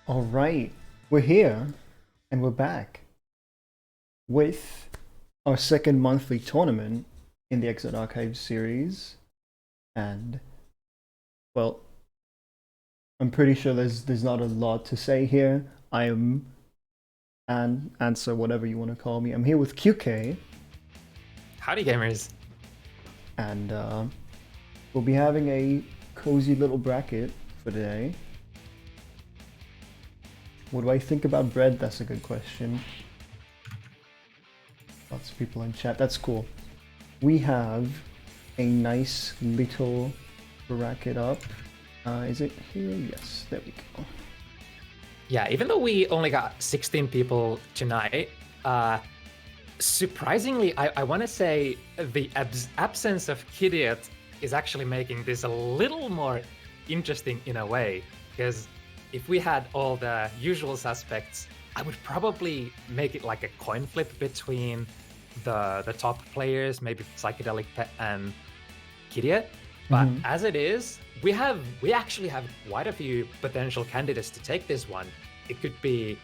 All right, we're here and we're back with our second monthly tournament in the Xrd Archives series. And well, I'm pretty sure there's not a lot to say here. I am Antser, whatever you want to call me. I'm here with Kyuukei, Howdy, gamers. and we'll be having a cozy little bracket for today. What do I think about bread? That's a good question. Lots of people in chat. That's cool. We have a nice little bracket up. Is it here? Yes, there we go. Yeah, even though we only got 16 people tonight, surprisingly, I want to say the absence of Kidiot is actually making this a little more interesting in a way. Because if we had all the usual suspects, I would probably make it like a coin flip between the top players, maybe PsychedelicPet and Kidiot. But as it is, we actually have quite a few potential candidates to take this one. It could be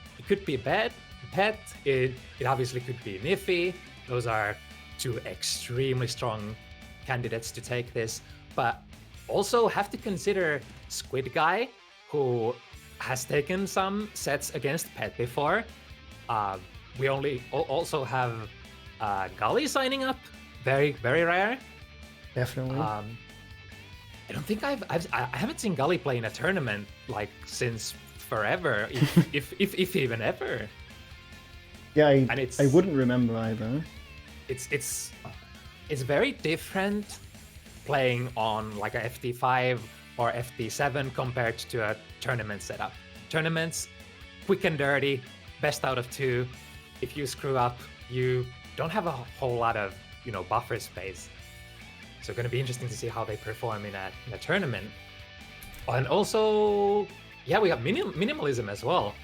Pet. It obviously could be Nyphi. Those are two extremely strong candidates to take this. But also have to consider SquidGuy, who has taken some sets against Pet before. We also have Gully signing up. Very, very rare. Definitely. I don't think I haven't seen Gully play in a tournament like since forever, if even ever. Yeah, And I wouldn't remember either. It's very different playing on like a FT5 or FT7 compared to a tournament setup. Tournaments, quick and dirty, best out of two. If you screw up, you don't have a whole lot of buffer space. So going to be interesting to see how they perform in a tournament. And also, yeah, we have minimalism as well.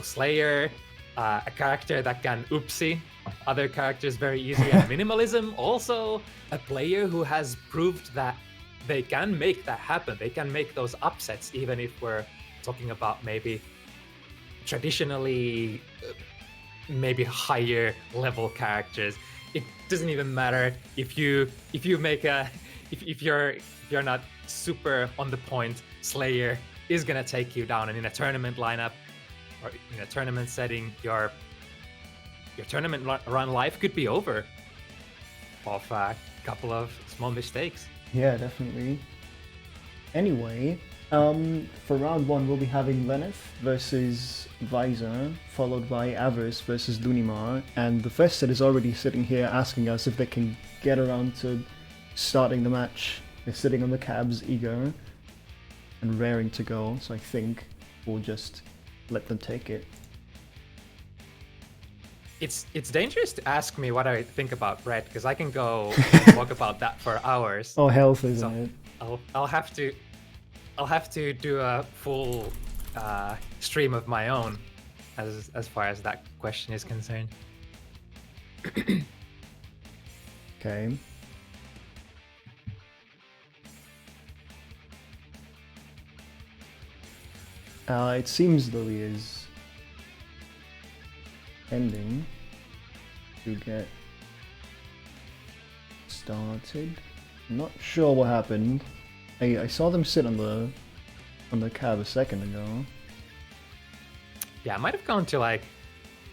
Slayer, a character that can oopsie other characters very easily. And minimalism, also a player who has proved that they can make that happen. They can make those upsets, even if we're talking about maybe traditionally maybe higher level characters. It doesn't even matter if you make if you're not super on the point. Slayer is gonna take you down, and in a tournament lineup or in a tournament setting, your tournament run life could be over off a couple of small mistakes. Yeah, definitely. Anyway, for round one, we'll be having Lenneth versus Visor, followed by Avarice versus LooneyMar, and the first set is already sitting here asking us if they can get around to starting the match. They're sitting on the cabs, eager and raring to go, so I think we'll just let them take it. It's dangerous to ask me what I think about Brett, because I can go and talk about that for hours. Oh, health, isn't it? I'll have to do a full stream of my own as far as that question is concerned. Okay. It seems Lily is ending to get started. I'm not sure what happened. I saw them sit on the cab a second ago. Yeah, I might have gone to like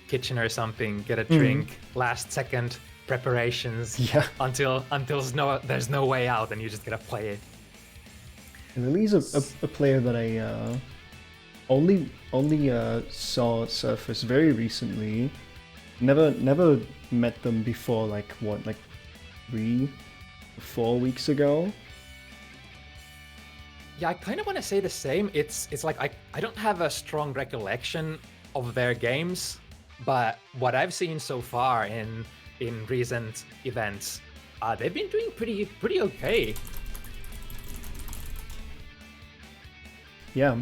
kitchen or something, get a drink, last second preparations. Yeah. Until there's no way out, and you just gotta play it. Lily's a player that I only saw surface very recently. Never met them before. Like 3 or 4 weeks ago. Yeah, I kind of want to say the same. It's like I don't have a strong recollection of their games, but what I've seen so far in recent events, they've been doing pretty okay. Yeah,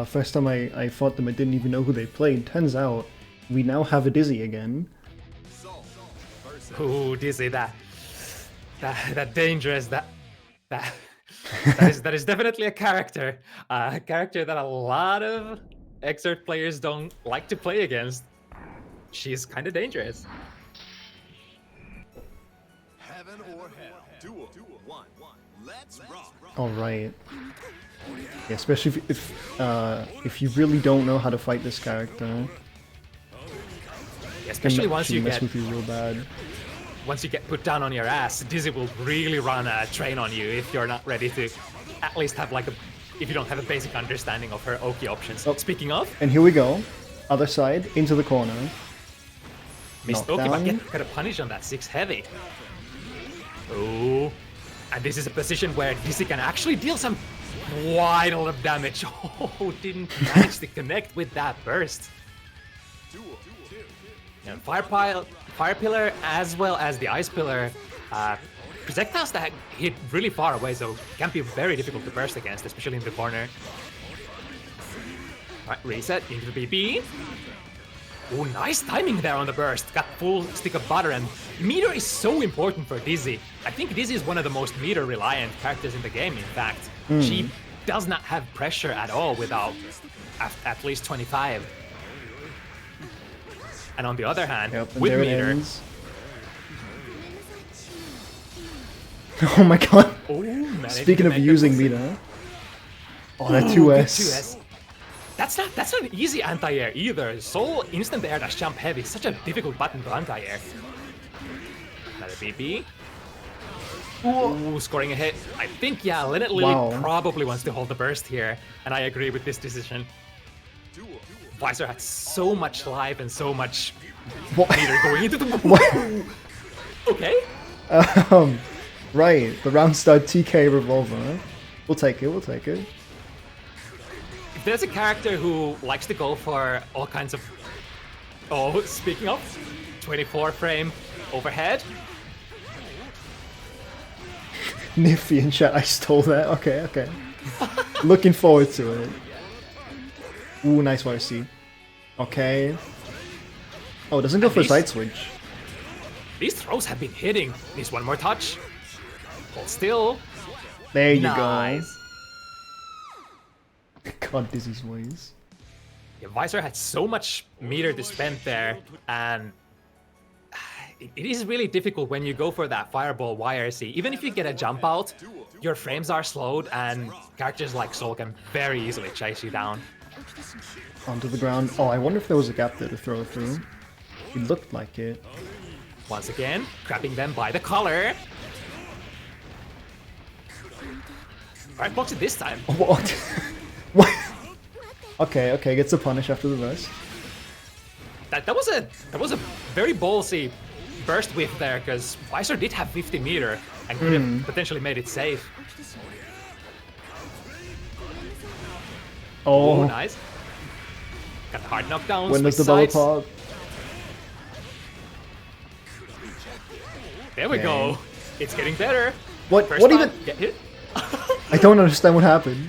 first time I fought them, I didn't even know who they played. Turns out we now have a Dizzy again. Ooh, Dizzy, that dangerous, that that is definitely a character that a lot of Xrd players don't like to play against. She's kind of dangerous. Heaven or hell. Duel. 1. Let's rock. All right. Yeah, especially if you really don't know how to fight this character, Especially once she you mess get with you real bad. once you get put down on your ass, Dizzy will really run a train on you if you're not ready to at least have like if you don't have a basic understanding of her Oki options. Oh. Speaking of, And here we go. Other side, into the corner. missed Oki, but Knockdown. got a punish on that 6 heavy. Oh, and this is a position where Dizzy can actually deal some quite a lot of damage. Oh, didn't manage to connect with that burst. And Fire Pillar as well as the Ice Pillar, projectiles that hit really far away, so it can be very difficult to burst against, especially in the corner. Alright, reset into the BB. Oh, nice timing there on the burst. Got full stick of butter, and meter is so important for Dizzy. I think Dizzy is one of the most meter-reliant characters in the game, in fact. She does not have pressure at all without at least 25. And on the other hand, Yep, and with there it meter... ends. Oh my god. Oh, managing Speaking to of make using her- meter. Oh, that Ooh, good 2S. 2S. That's not an easy anti-air either. Soul instant air dash jump heavy, such a difficult button to anti-air. Another BB. Ooh, scoring a hit. I think, yeah, Lenneth Lily Wow. probably wants to hold the burst here, and I agree with this decision. Visor had so much life and so much What? meter going into the... What? Okay. Right, the round stud TK revolver. We'll take it, we'll take it. If there's a character who likes to go for all kinds of... Oh, speaking of, 24 frame overhead. Nyphi in chat, I stole that. Okay, okay. Looking forward to it. Ooh, nice YC. Okay. Oh, it doesn't go And for a these- side switch. These throws have been hitting. Needs one more touch. Hold still. There you Nice. go. God, Dizzy's ways. Yeah, Visor had so much meter to spend there, and it is really difficult when you go for that fireball YRC. Even if you get a jump out, your frames are slowed, and characters like Soul can very easily chase you down. Onto the ground. Oh, I wonder if there was a gap there to throw through. It looked like it. Once again, grabbing them by the collar. Alright, box it this time. What? What? Okay, okay, gets a punish after the burst. That was a very ballsy burst whiff there, because Visor did have 50 meter and could have potentially made it safe. Oh, Oh, nice. Got the hard knockdowns. when does the switch bubble sides. pop? There we go. It's getting better. What? First What time, even? get hit. I don't understand what happened.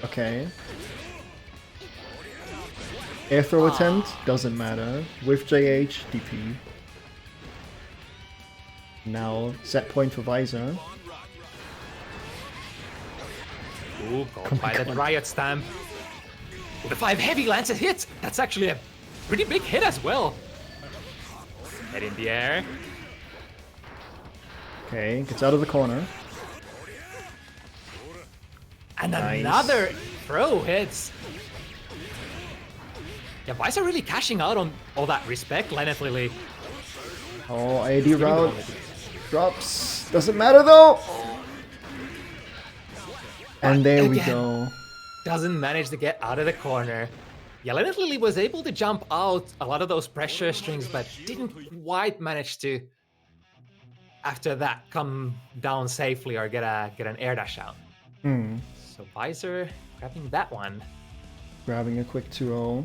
Okay. Air throw attempt doesn't matter. With JH DP. Now set point for Visor. Ooh, got by that riot stamp. The 5 heavy lands a hit. That's actually a pretty big hit as well. Head in the air. Okay, gets out of the corner. And Nice. another throw hits. Yeah, Visor really cashing out on all that respect, Lenneth Lily. Oh, AD route drops. Doesn't matter though. And there we Again. go. Doesn't manage to get out of the corner. Yeah, Lenneth Lily was able to jump out a lot of those pressure strings, but didn't quite manage to, after that, come down safely or get an air dash out. So Visor grabbing that one. Grabbing a quick 2-0.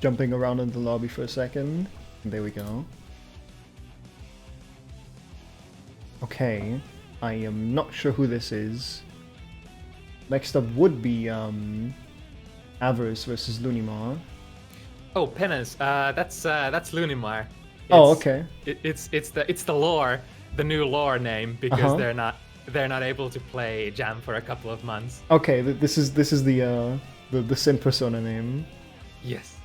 Jumping around in the lobby for a second. And there we go. Okay. I am not sure who this is. Next up would be Avarice versus LooneyMar. Oh, Penance. That's LooneyMar. Oh, It's- okay. It's the lore, the new lore name, because Uh-huh. they're not they're not able to play Jam for a couple of months. Okay, this is the Sin persona name. Yes.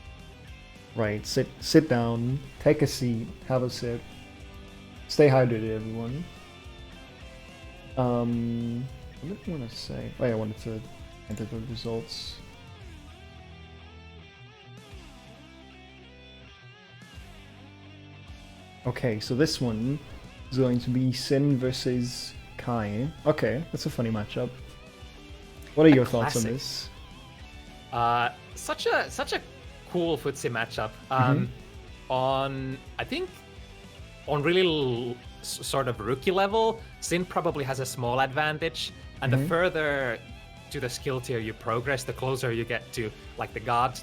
Right. Sit down, take a seat, have a sip. Stay hydrated, everyone. What did I want to say? Oh, yeah, I wanted to enter the results. Okay, so this one is going to be Sin versus Kai. Okay, that's a funny matchup. What are your thoughts on this? Such a cool footsie matchup. I think on really sort of rookie level, Sin probably has a small advantage, and the further to the skill tier you progress, the closer you get to like the god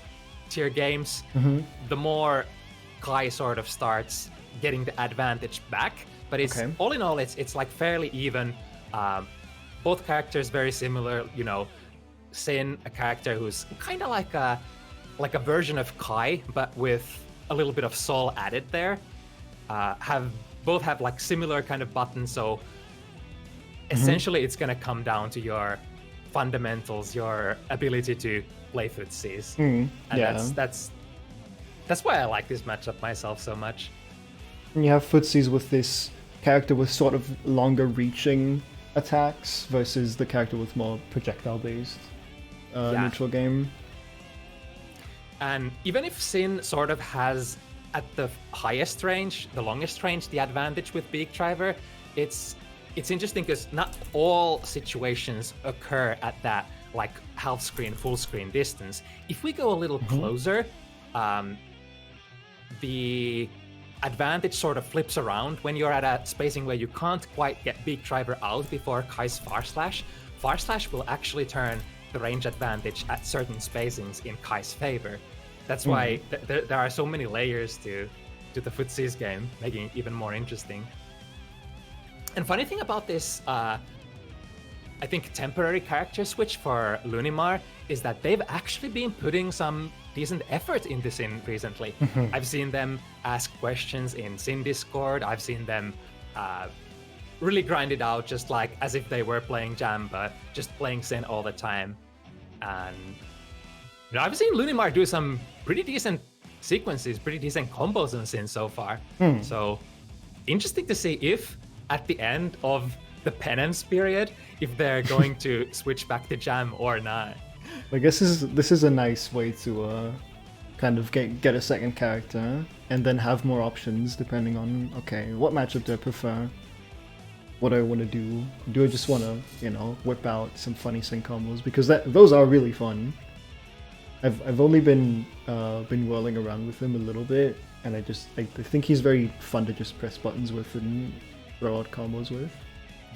tier games, the more Kai sort of starts getting the advantage back. But it's all in all, it's like fairly even. Both characters very similar. You know, Sin, a character who's kind of like a version of Kai, but with a little bit of soul added there. Both have like similar kind of buttons, so essentially it's gonna come down to your fundamentals, your ability to play footsies, and that's why I like this matchup myself so much. And you have footsies with this character with sort of longer reaching attacks versus the character with more projectile based neutral game. And even if Sin sort of has at the highest range, the longest range, the advantage with Beak Driver, it's interesting because not all situations occur at that like half screen, full screen distance. If we go a little closer, the advantage sort of flips around when you're at a spacing where you can't quite get Beak Driver out before Kai's Far Slash. Far Slash will actually turn the range advantage at certain spacings in Kai's favor. That's why there are so many layers to the footsies game, making it even more interesting. And funny thing about this, I think temporary character switch for LooneyMar is that they've actually been putting some decent effort into Sin recently. I've seen them ask questions in Sin Discord. I've seen them really grind it out just like as if they were playing Jam, but just playing Sin all the time. And you know, I've seen LooneyMar do some pretty decent sequences, pretty decent combos on Sin so far. So interesting to see if at the end of the penance period, if they're going to switch back to Jam or not. I guess this is a nice way to kind of get a second character and then have more options depending on, okay, what matchup do I prefer? What do I want to do? Do I just want to, you know, whip out some funny Sin combos? Because those are really fun. I've only been whirling around with him a little bit, and I think he's very fun to just press buttons with and throw out combos with.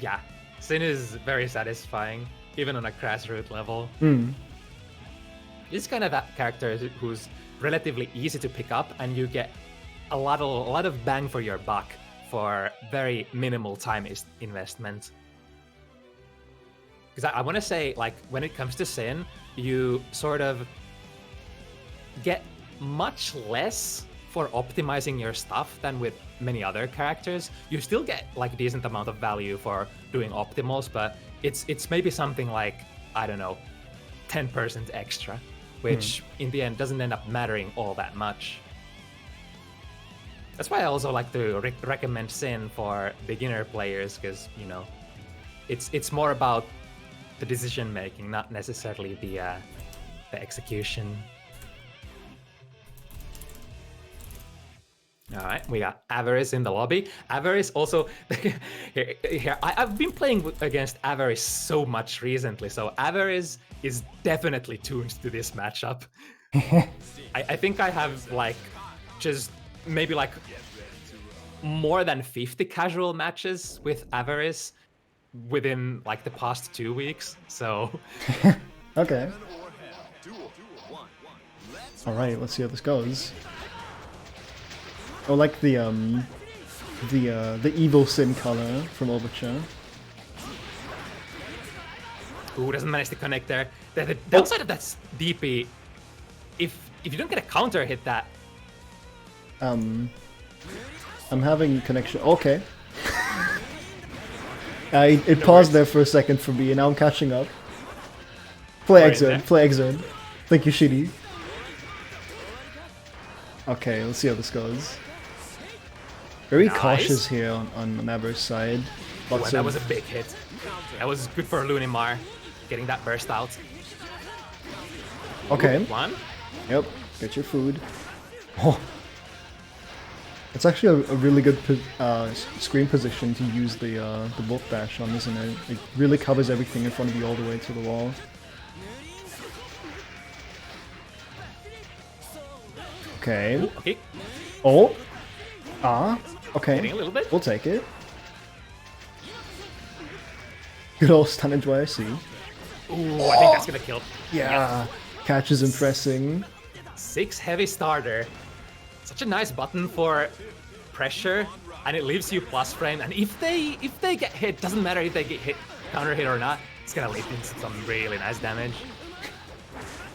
Yeah, Sin is very satisfying, even on a grassroots level. He's kind of that character who's relatively easy to pick up, and you get a lot of bang for your buck for very minimal time investment. Because I want to say, like, when it comes to Sin, you sort of get much less for optimizing your stuff than with many other characters. You still get like a decent amount of value for doing optimals, but it's maybe something like, I don't know, 10% extra, which in the end doesn't end up mattering all that much. That's why I also like to recommend Sin for beginner players, because, you know, it's more about the decision making, not necessarily the execution. All right, we got Avarice in the lobby. Avarice also, here I've been playing against Avarice so much recently, so Avarice is definitely tuned to this matchup. I think I have like just maybe like more than 50 casual matches with Avarice within like the past 2 weeks, so. Okay. All right, let's see how this goes. I like the evil Sin color from Overture. Ooh, doesn't manage to connect there. The downside of that's DP, if you don't get a counter hit that. I'm having connection. Okay. It paused there for a second for me, and now I'm catching up. Play We're in there. Xrd, play Xrd. Thank you, Shitty. Okay, let's see how this goes. Very Nice. cautious here on Avarice's side. Well, Lots that of was a big hit. That was good for LooneyMar, getting that burst out. okay. One. Yep, get your food. Oh. It's actually a really good screen position to use the wolf dash on, isn't it? It really covers everything in front of you all the way to the wall. Okay. Ooh, okay. Oh. Ah. Okay. Getting a little bit. We'll take it. Good old stunnage YRC. Ooh, I think that's gonna kill. Yeah. Catches him pressing. 6 heavy starter. Such a nice button for pressure, and it leaves you plus frame. And if they get hit, doesn't matter if they get hit, counter hit or not, it's gonna lead into some really nice damage.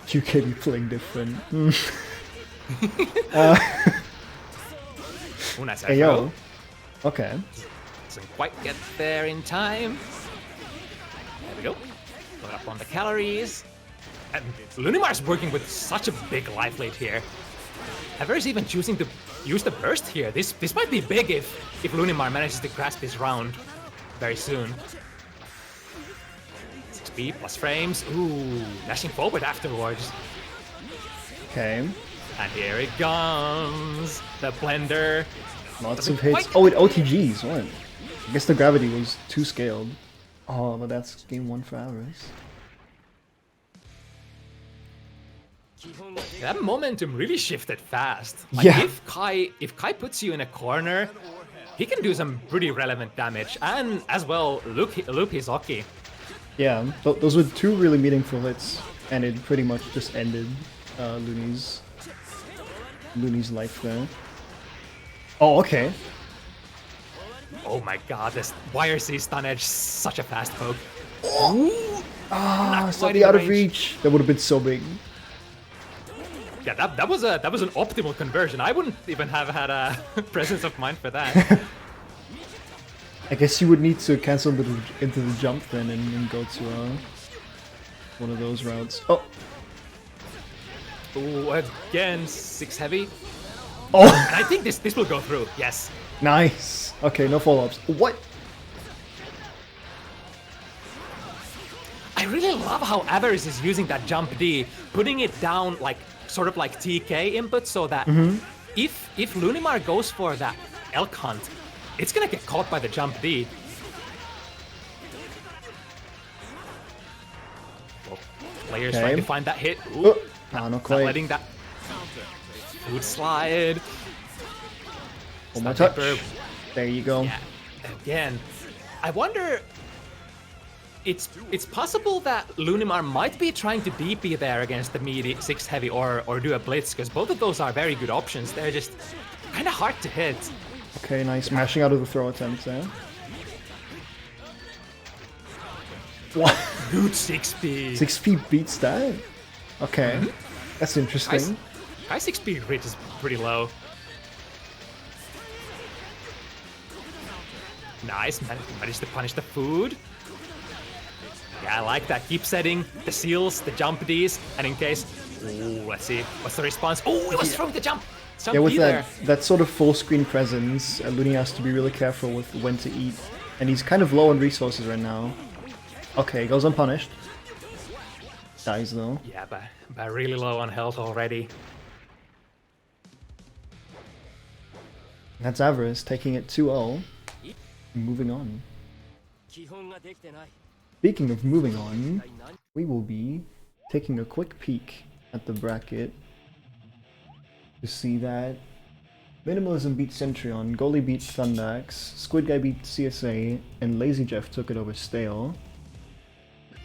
You can be playing different. Ooh, nice Hey aggro. yo. Okay. Doesn't quite get there in time. There we go. Load up on the calories. And LooneyMar's working with such a big life lead here. Avarice even choosing to use the burst here. This might be big if LooneyMar manages to grasp this round very soon. 6p plus frames. Ooh, dashing forward afterwards. Okay. And here it comes. The blender. Lots Doesn't of hits. quite- Oh, it OTGs. What? I guess the gravity was too scaled. Oh, but that's game 1 for Avarice. That momentum really shifted fast. Like Yeah. if Kai puts you in a corner, he can do some pretty relevant damage, and as well loop his hockey. Yeah, those were 2 really meaningful hits, and it pretty much just ended Looney's life there. Oh, okay. Oh my god, this YRC stun edge, such a fast poke. Ah, quite slightly in out of range. reach. That would have been so big. Yeah, that was an optimal conversion. I wouldn't even have had a presence of mind for that. I guess you would need to cancel into the jump then and go to one of those routes. Oh, Ooh, again, 6 heavy. oh, And I think this will go through. Yes. nice. Okay, no follow-ups. What? I really love how Avarice is using that jump D, putting it down like sort of like TK input, so that if LooneyMar goes for that elk hunt, it's gonna get caught by the jump D. Well, players Okay. trying to find that hit. Ooh, Oh, not not quite. letting that food slide. One more Stun touch. dipper. There you go. Yeah, again, I wonder. It's possible that LooneyMar might be trying to DP there against the meaty 6 heavy or do a blitz, because both of those are very good options. They're just kind of hard to hit. Okay, nice. Mashing out of the throw attempt there. What? Good 6p. 6p beats that? Okay. That's interesting. High 6p rate is pretty low. Nice, managed to punish the food. Yeah, I like that. Keep setting the seals, the jump Ds, and in case... Ooh, let's see. What's the response? Oh, it was from the jump! Jump Yeah, with D there. that sort of full screen presence, Looney has to be really careful with when to eat. And he's kind of low on resources right now. Okay, goes unpunished. Dies though. Yeah, but really low on health already. That's Avarice taking it 2-0. Moving on. Speaking of moving on, we will be taking a quick peek at the bracket to see that Minimalism beat Centurion, Gully beat Thundax, SquidGuy beat CSA, and LaziJefff took it over Stale.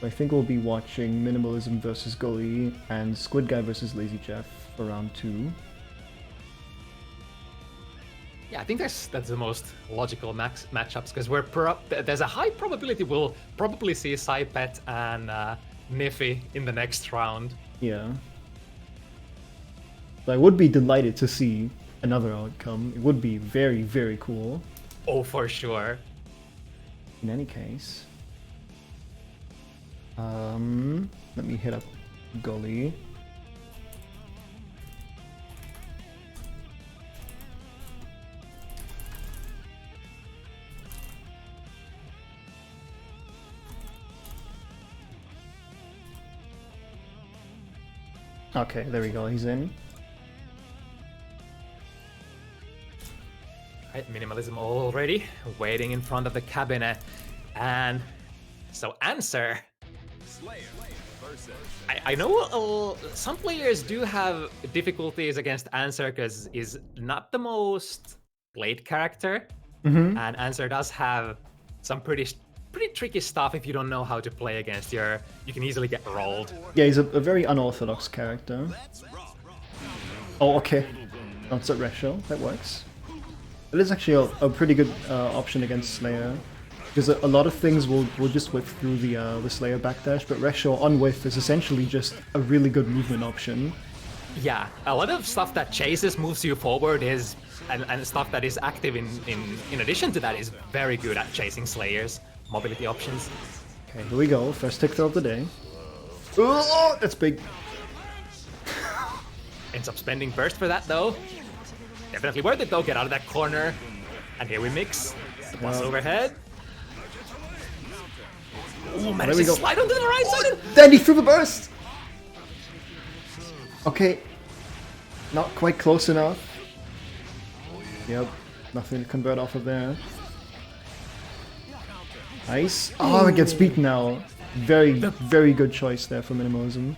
I think we'll be watching Minimalism versus Gully and SquidGuy versus LaziJefff for round 2. Yeah, I think that's the most logical matchups, because there's a high probability we'll probably see PsychedelicPet and Nyphi in the next round. Yeah. But I would be delighted to see another outcome. It would be very, very cool. Oh, for sure. in any case. Let me hit up Gully. Okay, there we go, he's in. Right, Minimalism already waiting in front of the cabinet. And so Antser. I know some players do have difficulties against Antser because he's not the most played character. And Antser does have some pretty tricky stuff if you don't know how to play against you can easily get rolled. Yeah, he's a very unorthodox character. Oh, okay. That's a ratio, that works. It is actually a pretty good option against Slayer, because a lot of things will just whip through the Slayer backdash, but ratio on whiff is essentially just a really good movement option. Yeah, a lot of stuff that chases moves you forward is, and stuff that is active in addition to that is very good at chasing Slayers. Mobility options. Okay, here we go. First tick throw of the day. Oh, that's big. Ends up spending burst for that though. Definitely worth it though. Get out of that corner. And here we mix. The boss overhead. Ooh, managed to slide onto the right side. Then he threw the burst. Okay. Not quite close enough. Yep. Nothing to convert off of there. Nice. Oh, it gets beaten now. Very good choice there for Minimalism.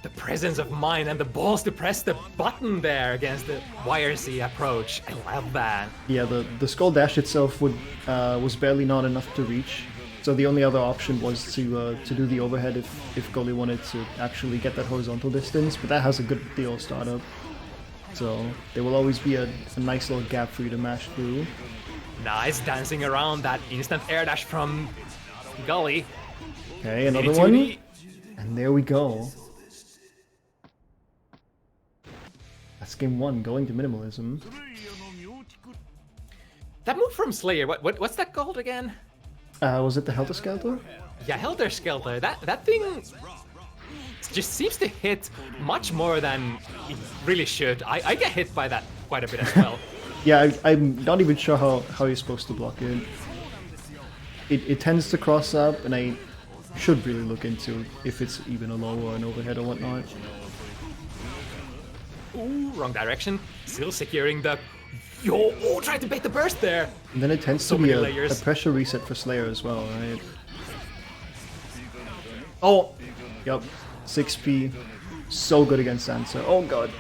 The presence of mind and the balls to press the button there against the YRC approach. I love that. Yeah, the skull dash itself was barely not enough to reach. So the only other option was to do the overhead if Gully wanted to actually get that horizontal distance, but that has a good deal startup. So there will always be a nice little gap for you to mash through. Nice dancing around that instant air dash from Gully. Okay, another one. And there we go. That's game one, going to Minimalism. That move from Slayer, what's that called again? Was it the Helter Skelter? Yeah, Helter Skelter. That thing just seems to hit much more than it really should. I get hit by that quite a bit as well. Yeah, I'm not even sure how you're supposed to block it. It tends to cross up, and I should really look into if it's even a low or an overhead or whatnot. Ooh, wrong direction. Still securing the... Yo, oh, tried to bait the burst there. And then it tends to be a pressure reset for Slayer as well, right? Oh! Yup. 6p. So good against Antser. Oh god.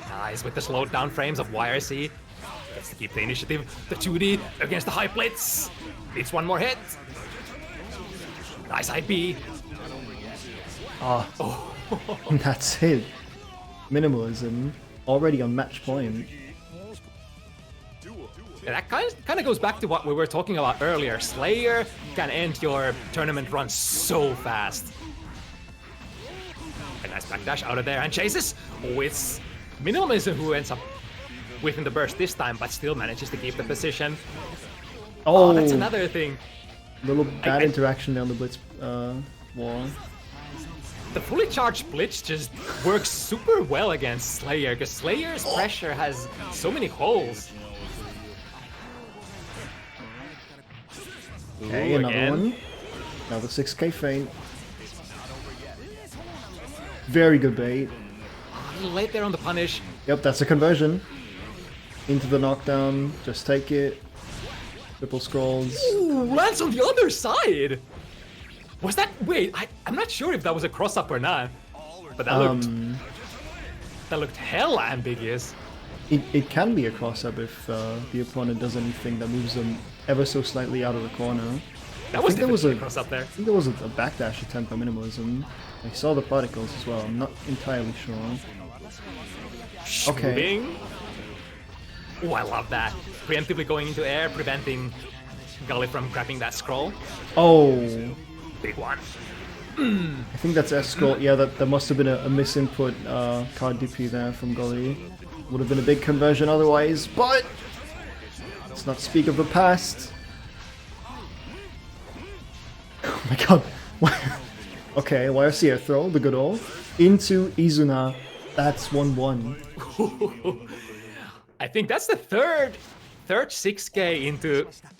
Nice with the slowed down frames of YRC. Gets to keep the initiative. The 2D against the high blitz. Needs one more hit. Nice IB. Oh. That's it. Minimalism already on match point. Yeah, that kind of goes back to what we were talking about earlier. Slayer can end your tournament run so fast. A nice backdash out of there and chases with Minimalism, who ends up whiffing the burst this time, but still manages to keep the position. Oh, that's another thing. Little bad interaction there on the blitz wall. The fully charged blitz just works super well against Slayer, because Slayer's pressure has so many holes. Okay, another one. Another 6k feint. Very good bait. A little late there on the punish. Yep, that's a conversion. Into the knockdown, just take it. Triple scrolls. Ooh, lands on the other side! Was that... Wait, I'm not sure if that was a cross-up or not. But that looked hella ambiguous. It can be a cross-up if the opponent does anything that moves them ever so slightly out of the corner. That was definitely a cross-up there. I think there was a backdash attempt by Minimalism. I saw the particles as well, I'm not entirely sure. Okay. Oh, I love that. Preemptively going into air, preventing Gully from grabbing that scroll. Oh. Big one. I think that's S scroll. Yeah, that must have been a misinput card DP there from Gully. Would have been a big conversion otherwise, but Let's not speak of the past. Oh my god. Okay, YRC air throw, the good old. Into Izuna. That's 1-1. I think that's the third 6k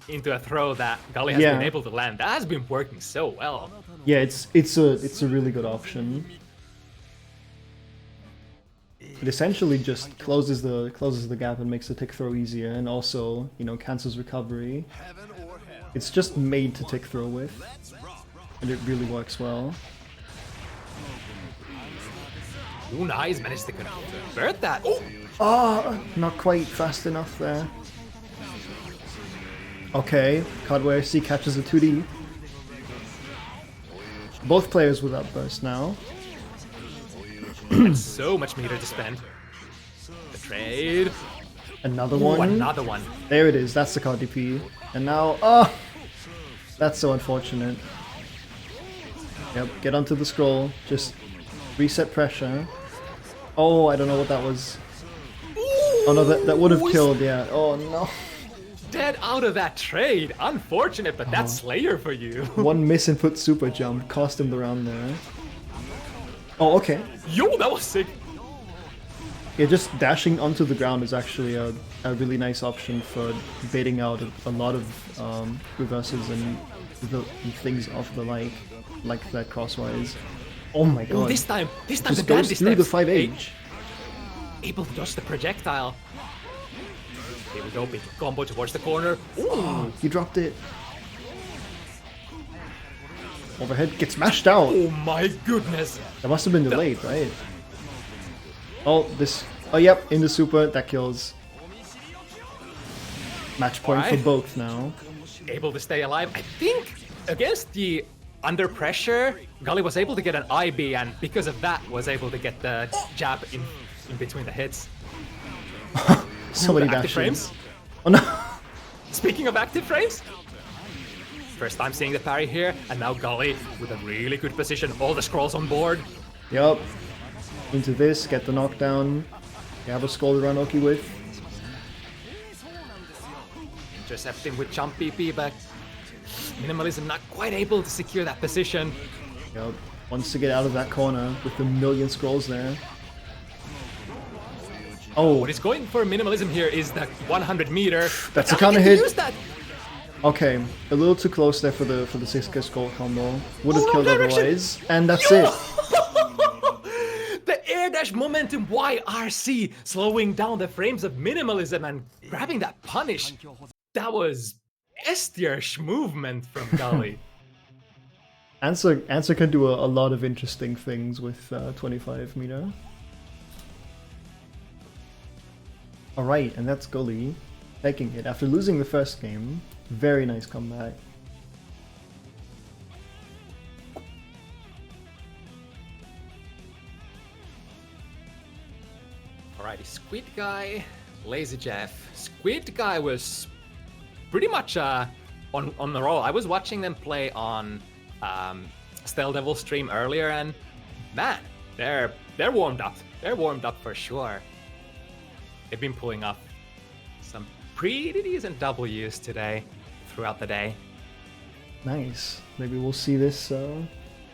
into a throw that Gully has been able to land. That has been working so well. Yeah, it's a really good option. It essentially just closes the gap and makes the tick throw easier, and also, you know, cancels recovery. It's just made to tick throw with, and it really works well. Ooh, nice, managed to convert that. Oh, not quite fast enough there. Okay, Cardware C catches a 2D. Both players without burst now. And so much meter to spend. The trade. Another Ooh, one. another one. There it is, that's the card DP. And now, oh! That's so unfortunate. Yep, get onto the scroll, just reset pressure. Oh, I don't know what that was. Oh no, that would have killed, yeah. Oh no. Dead out of that trade. Unfortunate, but that's Slayer for you. One misinput super jump cost him the round there. Oh, okay. Yo, that was sick. Yeah, just dashing onto the ground is actually a really nice option for baiting out a lot of reverses and the things of the like that crosswise. Oh my god. Ooh, this time just the goes dandy through the steps. 5H. Able to dodge the projectile. Here we go, big combo towards the corner. Ooh. He dropped it. Overhead gets smashed out. Oh my goodness. That must have been delayed, right? Oh, this. Oh, yep, in the super, that kills. Match point for both now. Able to stay alive. I think against the under pressure, Gully was able to get an IB, and because of that, was able to get the jab in between the hits. So many active dashes. frames. Oh no! Speaking of active frames, first time seeing the parry here, and now Gully with a really good position. All the scrolls on board. Yup. Into this, get the knockdown. You have a skull to run Oki with. Intercepting with jump PP, but Minimalism not quite able to secure that position. Yup. Wants to get out of that corner with the million scrolls there. Oh, What is going for Minimalism here is that 100 meter. That's a Now counter he gets to hit. use that. okay. A little too close there for the 6k skull combo. Would have Oh, killed direction. otherwise. And that's Yo! it. The air dash momentum YRC slowing down the frames of Minimalism and grabbing that punish. That was S-tier movement from Gully. Antser can do a lot of interesting things with 25 meter. Alright, and that's Gully taking it after losing the first game. Very nice comeback. Alrighty, SquidGuy, LaziJefff. SquidGuy was pretty much on the roll. I was watching them play on Stell Devil stream earlier, and man, they're warmed up. They're warmed up for sure. They've been pulling up some pretty decent W's today, throughout the day. Nice. Maybe we'll see this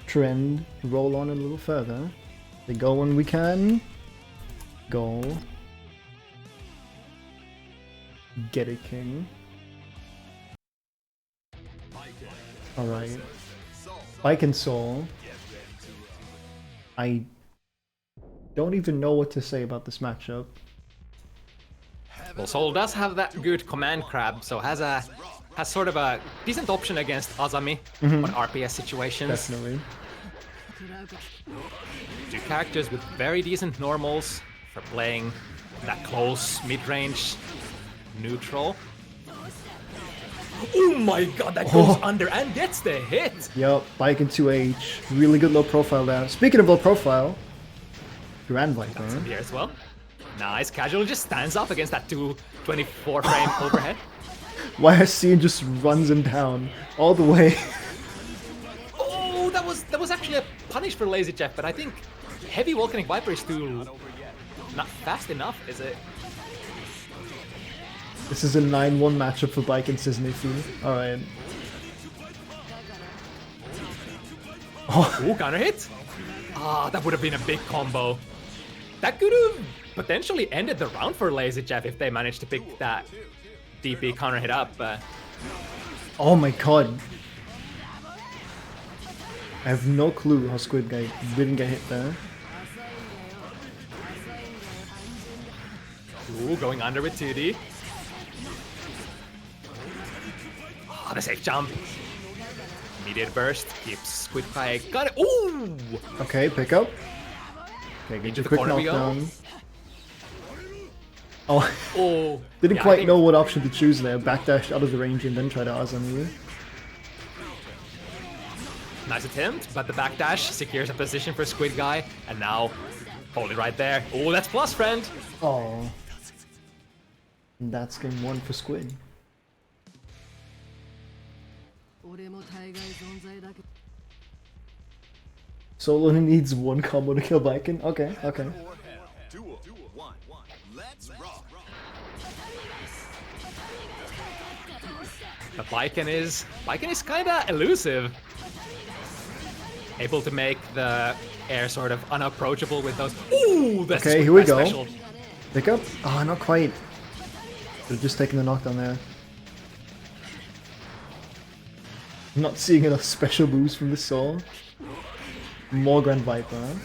trend roll on a little further. They go when we can. Go. Get it, King. Alright. Bike and Soul. I don't even know what to say about this matchup. Well, Soul does have that good command grab, so has sort of a decent option against Azami on RPS situations. Definitely. Two characters with very decent normals for playing that close mid-range neutral. Oh my god, that goes under and gets the hit! Yup, Bike and 2H. Really good low profile there. Speaking of low profile, Grand Viper. Here as well. Nice, Casual just stands up against that 224 frame overhead. YSC just runs him down all the way. Oh, that was actually a punish for LaziJefff, but I think heavy Volcanic Viper is too not fast enough, is it? This is a 9-1 matchup for Baiken, says Nyphi. Alright. Oh, Ooh, counter hit. Ah, that would have been a big combo. That could have potentially ended the round for LaziJefff if they managed to pick that DP counter hit up. oh my god. I have no clue how SquidGuy didn't get hit there. Ooh, going under with 2D. Oh, the safe jump. Immediate burst. Keeps SquidGuy. Got it. Ooh! Okay, pick up. Okay, get Into your the quick corner we go. knockdown. Oh, Oh. didn't yeah, I quite think- know what option to choose there. Backdash out of the range and then try to Azami. Nice attempt, but the backdash secures a position for SquidGuy, and now hold it right there. Oh, that's plus, friend. Oh. And that's game 1 for Squid. 俺も大概存在だけど Solo only needs 1 combo to kill Baiken? Okay, okay. Or hell. Duel. One. Let's rock. But Baiken is kinda elusive. Able to make the air sort of unapproachable with those. Ooh, that's Okay, here we SquidGuy go. special. Pick up? Oh, not quite. They're just taking the knockdown there. I'm not seeing enough special moves from the Soul. More Grand Viper.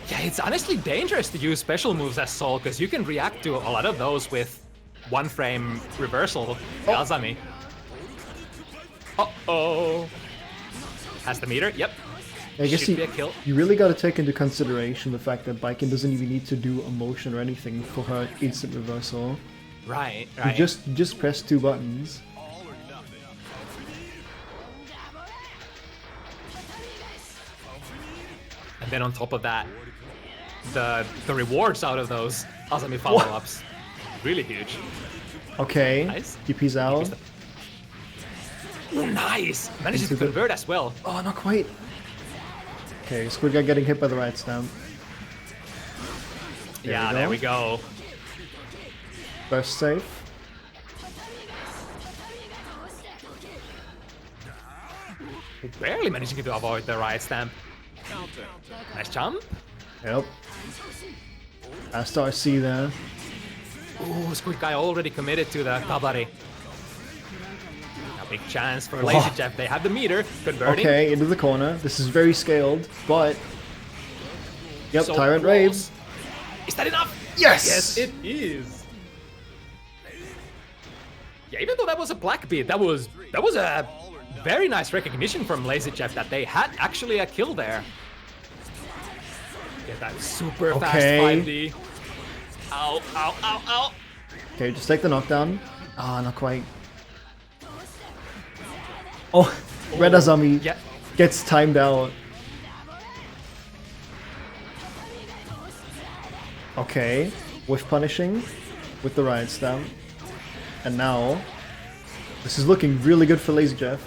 Yeah, it's honestly dangerous to use special moves as Soul, because you can react to a lot of those with 1 frame reversal. Azami. Uh-oh. Has the meter? Yep. I guess Should be a kill. you really got to take into consideration the fact that Baiken doesn't even need to do a motion or anything for her instant reversal. Right, You right. just press 2 buttons. All or nothing. And then on top of that, the rewards out of those Azami follow-ups, really huge. Okay, Nice. DP's out. Ooh, nice! Manages to Into the- convert as well. Oh, not quite. Okay, SquidGuy getting hit by the right stamp. Yeah, there we go. Burst safe. Barely managing to avoid the right stamp. Nice jump. Yep. Fast RC there. Ooh, SquidGuy already committed to the Kabari. A big chance for LaziJefff. They have the meter, converting. Okay, into the corner. This is very scaled, but... Yep, So Tyrant close. Raves. Is that enough? Yes! Yes, it is. Yeah, even though that was a black beat, that was a very nice recognition from LaziJefff that they had actually a kill there. Get that super fast Okay. 5D. Ow, ow, ow, ow. Okay, just take the knockdown. Ah, not quite. Oh, Red Azami Yeah. gets timed out. Okay, with punishing with the riot stamp. And now, this is looking really good for LaziJefff.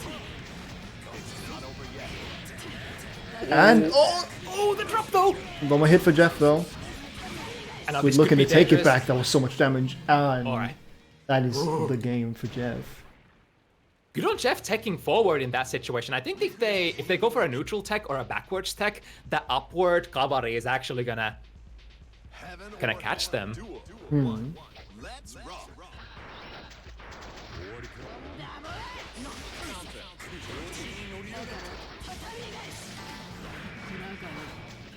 And Oh, the drop though. one more hit for Jeff though. And now We're this could looking be to take it dangerous. back. That was so much damage. And All right. that is the game for Jeff. Good on Jeff taking forward in that situation. I think if they go for a neutral tech or a backwards tech, the upward Kabari is actually gonna Heaven or catch hell. them. Duel. One. Let's rock.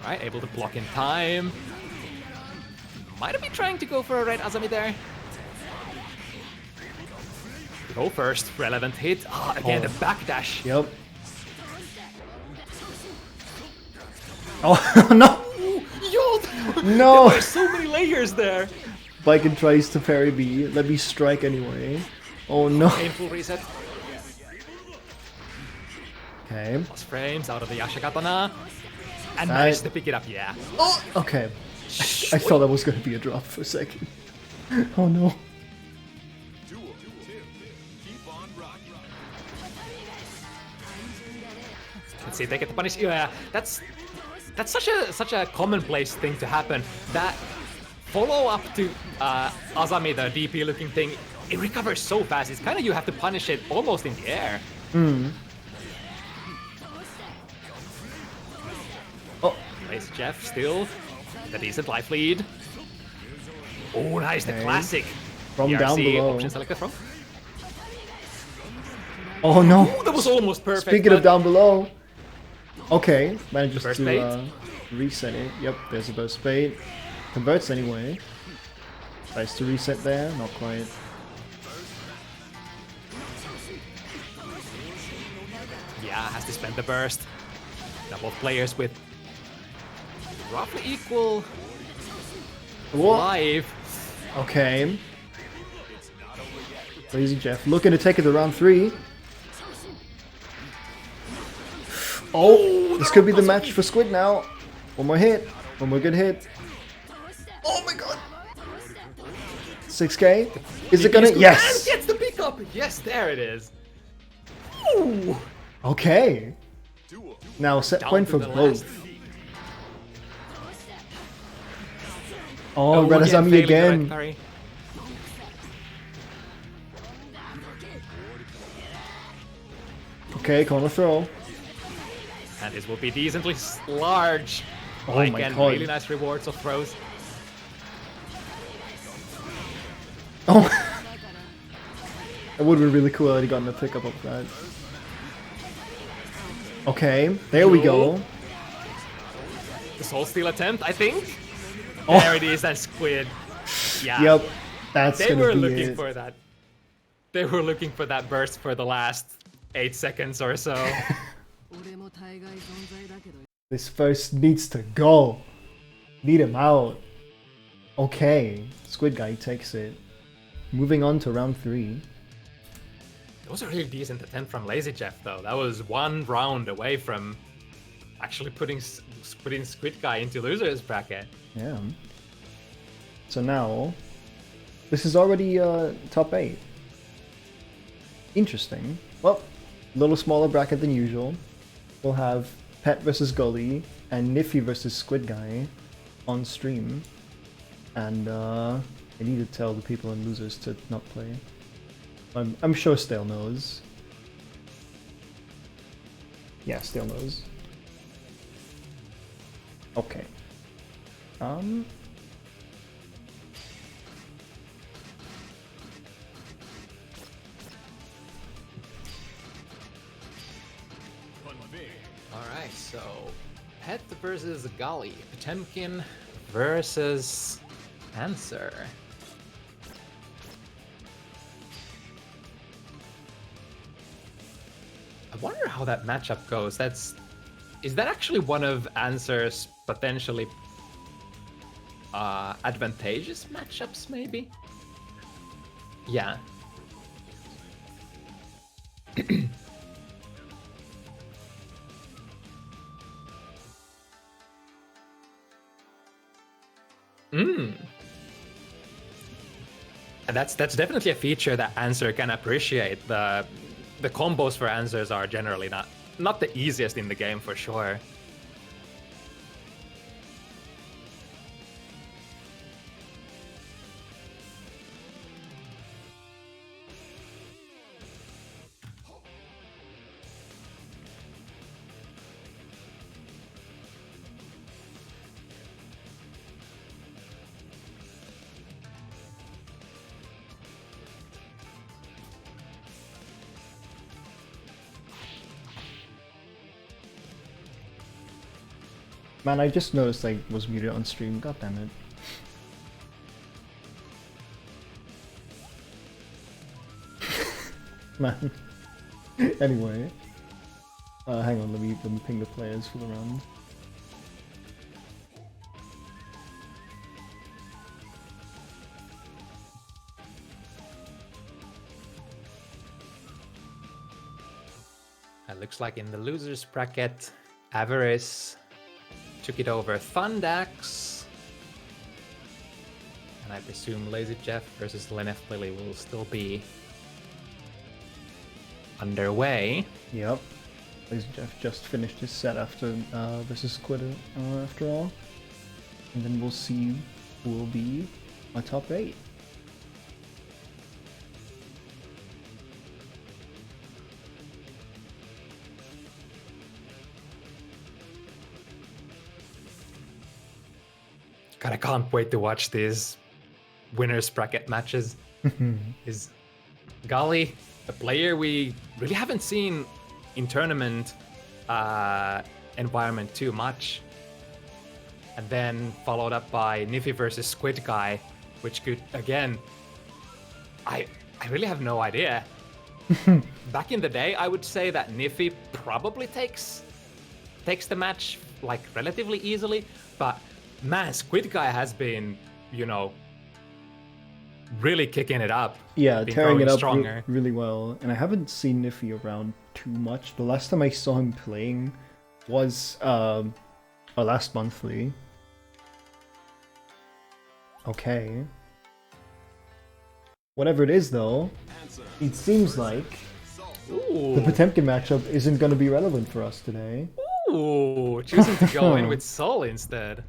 Right, able to block in time. Might have been trying to go for a red Azami there. Go first, relevant hit. Ah, again, Oh. the backdash. Yep. Oh, no! Yo, No! there's so many layers there. Viking tries to parry me. Let me strike anyway. Oh no. Painful reset. Okay. Plus frames out of the Yashikatana. And Right. managed to pick it up, yeah. Okay. I thought that was going to be a drop for a second. Oh no. Duel. Keep on rocking. Let's see if they get the punish. Yeah, that's such a commonplace thing to happen. That follow up to Azami, the DP looking thing, it recovers so fast. It's kind of you have to punish it almost in the air. Oh, LaziJefff still the decent life lead. Oh, nice, the Okay. classic. From down DRC below. option selector from. Oh no! Ooh, that was almost perfect. Speaking of but down below. Okay, manages Burst to bait. reset it. Yep, there's a burst bait. Converts anyway. Tries to reset there, not quite. Yeah, has to spend the burst. Double players with roughly equal What? life. Okay. LaziJefff looking to take it to round 3. Oh, this could be the match for Squid now. One more hit. One more good hit. Oh my god. 6k? Is it gonna? And Yes! gets the pickup. Yes, there it is. Ooh. Okay. Now set Down point to for the both. last. Oh, Red Azami failing the again. red parry. Okay, corner throw. And this will be decently large. Oh my Again, god. really nice rewards of throws. Oh. That would have been really cool had he gotten a pickup of that. Okay, there we go. The soul steal attempt, I think. Oh. There it is, that squid. Yeah. Yep, that's They gonna were be looking it. for that. They were looking for that burst for the last 8 seconds or so. 俺も大概存在だけど This first needs to go. Need him out. Okay, SquidGuy takes it. Moving on to round 3. It was a really decent attempt from LaziJefff, though. That was one round away from actually putting SquidGuy into losers bracket. Yeah. So now, this is already top 8. Interesting. Well, a little smaller bracket than usual. We'll have Pet versus Gully and Nyphi versus SquidGuy on stream. And I need to tell the people in losers to not play. I'm sure Stale knows. Yeah, Stale knows. Okay. Alright, so Pet versus Gully. Potemkin versus Antser. I wonder how that matchup goes. Is that actually one of Antser's potentially advantageous matchups, maybe? Yeah. And that's definitely a feature that Antser can appreciate. The combos for Antsers are generally not the easiest in the game for sure. Man, I just noticed I was muted on stream. God damn it. Man. Anyway. Hang on, let me ping the players for the round. It looks like in the losers bracket, Avarice took it over Thundax. And I presume LaziJefff versus Lenneth Lily will still be underway. Yep. LaziJefff just finished his set after versus Squid after all. And then we'll see will be my top 8. God, I can't wait to watch these winners bracket matches. Is Gully a player we really haven't seen in tournament environment too much? And then followed up by Nyphi versus SquidGuy, which could, again, I really have no idea. Back in the day, I would say that Nyphi probably takes the match like relatively easily, but man, SquidGuy has been, you know, really kicking it up. Yeah, been tearing it growing up stronger. really well. And I haven't seen Nyphi around too much. The last time I saw him playing was our last monthly. Okay. Whatever it is, though, it seems like Ooh. the Potemkin matchup isn't going to be relevant for us today. Ooh, choosing to go in with Soul instead.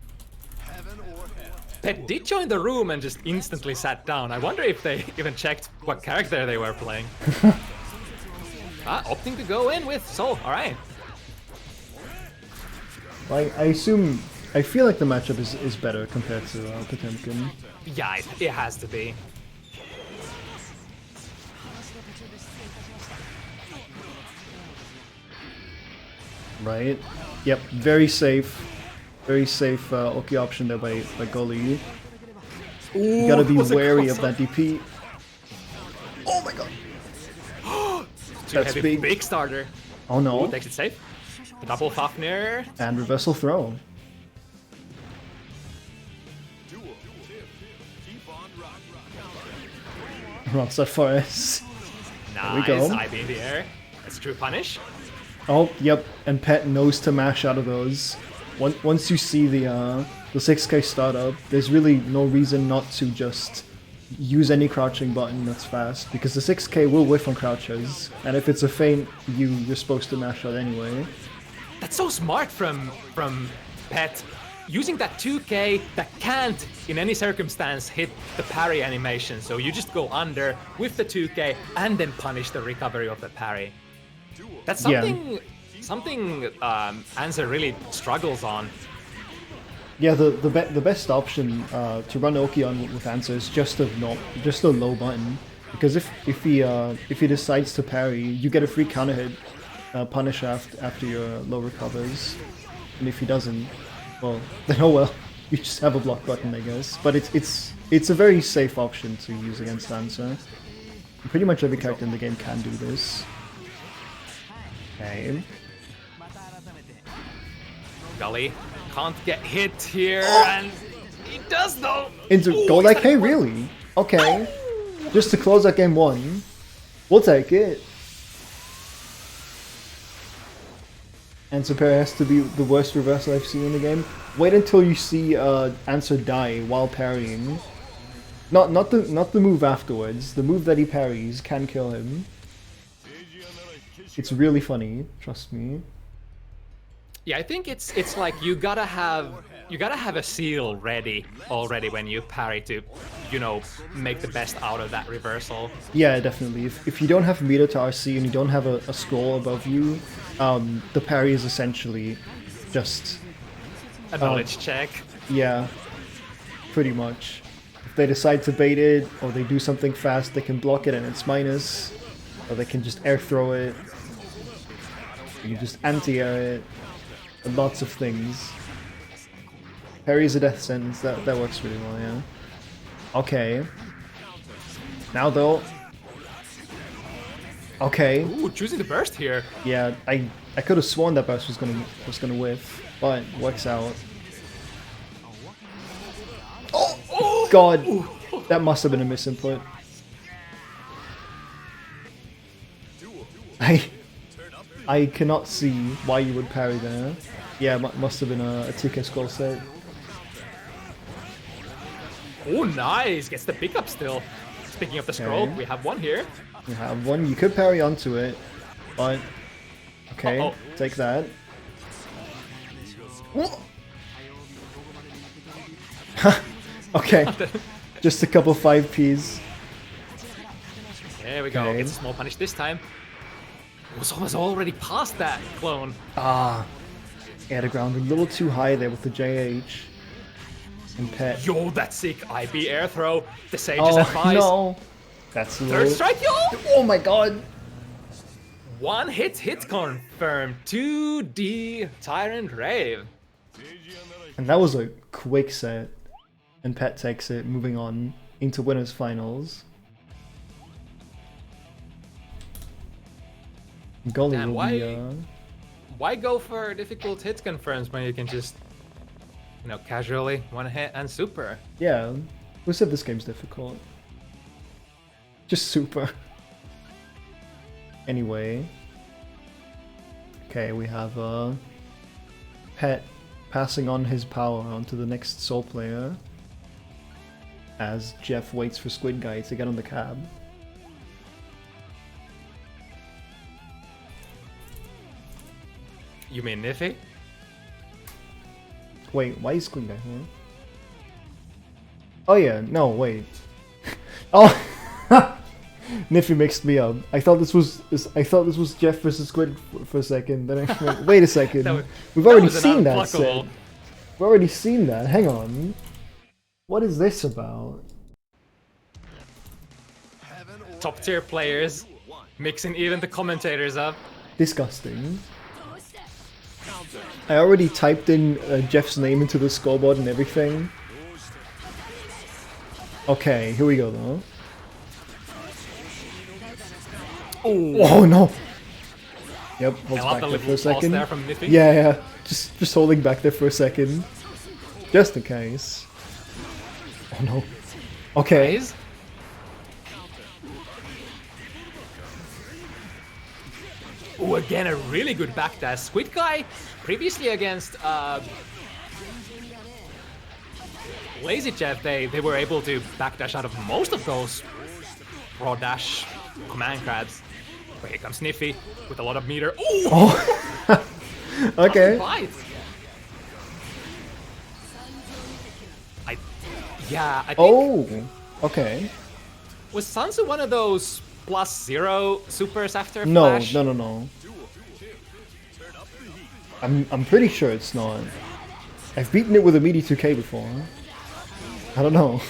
Pet did join the room and just instantly sat down. I wonder if they even checked what character they were playing. Opting to go in with Soul, alright. I feel like the matchup is better compared to Potemkin. Yeah, it has to be. Right? Yep, very safe. Very safe Oki option there by Gully. You gotta be wary of that DP. Oh my god! That's Heavy, big. big starter. Oh no. Ooh, takes it safe. The double Fafnir. And reversal throw. Rocks at Forest. Nice, There we go. IB in the air. That's true punish. Oh, yep, and Pet knows to mash out of those. Once you see the 6k startup, there's really no reason not to just use any crouching button that's fast, because the 6k will whiff on crouches, and if it's a feint, you're supposed to mash out anyway. That's so smart from Pet. Using that 2k that can't, in any circumstance, hit the parry animation, so you just go under with the 2k and then punish the recovery of the parry. That's something Antser really struggles on. Yeah, the best option to run Oki on with Antser is just a low button, because if he decides to parry, you get a free counter hit punish after your low recovers, and if he doesn't, well, then oh well, you just have a block button, I guess. But it's a very safe option to use against Antser. Pretty much every character in the game can do this. Okay. Gully can't get hit here, and he does though. Into Ooh, gold he's IK, got it. really? Okay. Just to close out game 1. We'll take it. And Superior has to be the worst reversal I've seen in the game. Wait until you see Antser die while parrying. Not the move afterwards. The move that he parries can kill him. It's really funny, trust me. Yeah, I think it's like you gotta have a seal ready already when you parry to, you know, make the best out of that reversal. Yeah, definitely. If you don't have meter to RC and you don't have a scroll above you, the parry is essentially just A knowledge check. yeah, pretty much. If they decide to bait it or they do something fast, they can block it and it's minus, or they can just air throw it. You can just anti-air it. Lots of things. Parry is a death sentence. That works really well, yeah. Okay. Now though. Okay. Ooh, choosing the burst here. Yeah, I could have sworn that burst was gonna whiff, but works out. Oh god, that must have been a misinput. I cannot see why you would parry there. Yeah, must have been a 2k scroll set. Oh, nice. Gets the pickup still. Speaking of the scroll, Okay. we have one here. You have one. You could parry onto it, but okay, Uh-oh. take that. Okay. Just a couple 5Ps. There we go. Okay. It's a small punish this time. It was already past that clone. Ah. Air to ground a little too high there with the JH. And Pet. Yo, that's sick. IB air throw. The Sage's advice. No. That's a Third little... strike, yo! Oh my god. One hit confirmed. 2D Tyrant Rave. And that was a quick set. And Pet takes it, moving on into winners finals. Gully Damn, will be why go for difficult hit confirms when you can just, you know, casually one hit and super? yeah. Who said this game's difficult? Just super. Anyway. Okay, we have Pet passing on his power onto the next Soul player. As Jeff waits for SquidGuy to get on the cab. You mean Nyphi? Wait, why is SquidGuy here? Oh yeah, no, wait. Oh, Nyphi mixed me up. I thought this was Jeff versus Squid for a second. Then I went, wait a second. We've already seen that set. We've already seen that. Hang on. What is this about? Top tier players mixing even the commentators up. Disgusting. I already typed in Jeff's name into the scoreboard and everything. Okay, here we go though. Oh no! Yep, holds back there for a second. There from Nyphi. Yeah, just holding back there for a second, just in case. Oh no. Okay. Guys? Oh, again a really good backdash. SquidGuy previously against LaziJefff, they were able to backdash out of most of those raw dash command grabs. But here comes Nyphi with a lot of meter. Ooh! Oh. Okay. I think Oh. Okay. was Sansu one of those +0 supers after No, Flash? no. I'm pretty sure it's not. I've beaten it with a meaty 2K before. I don't know.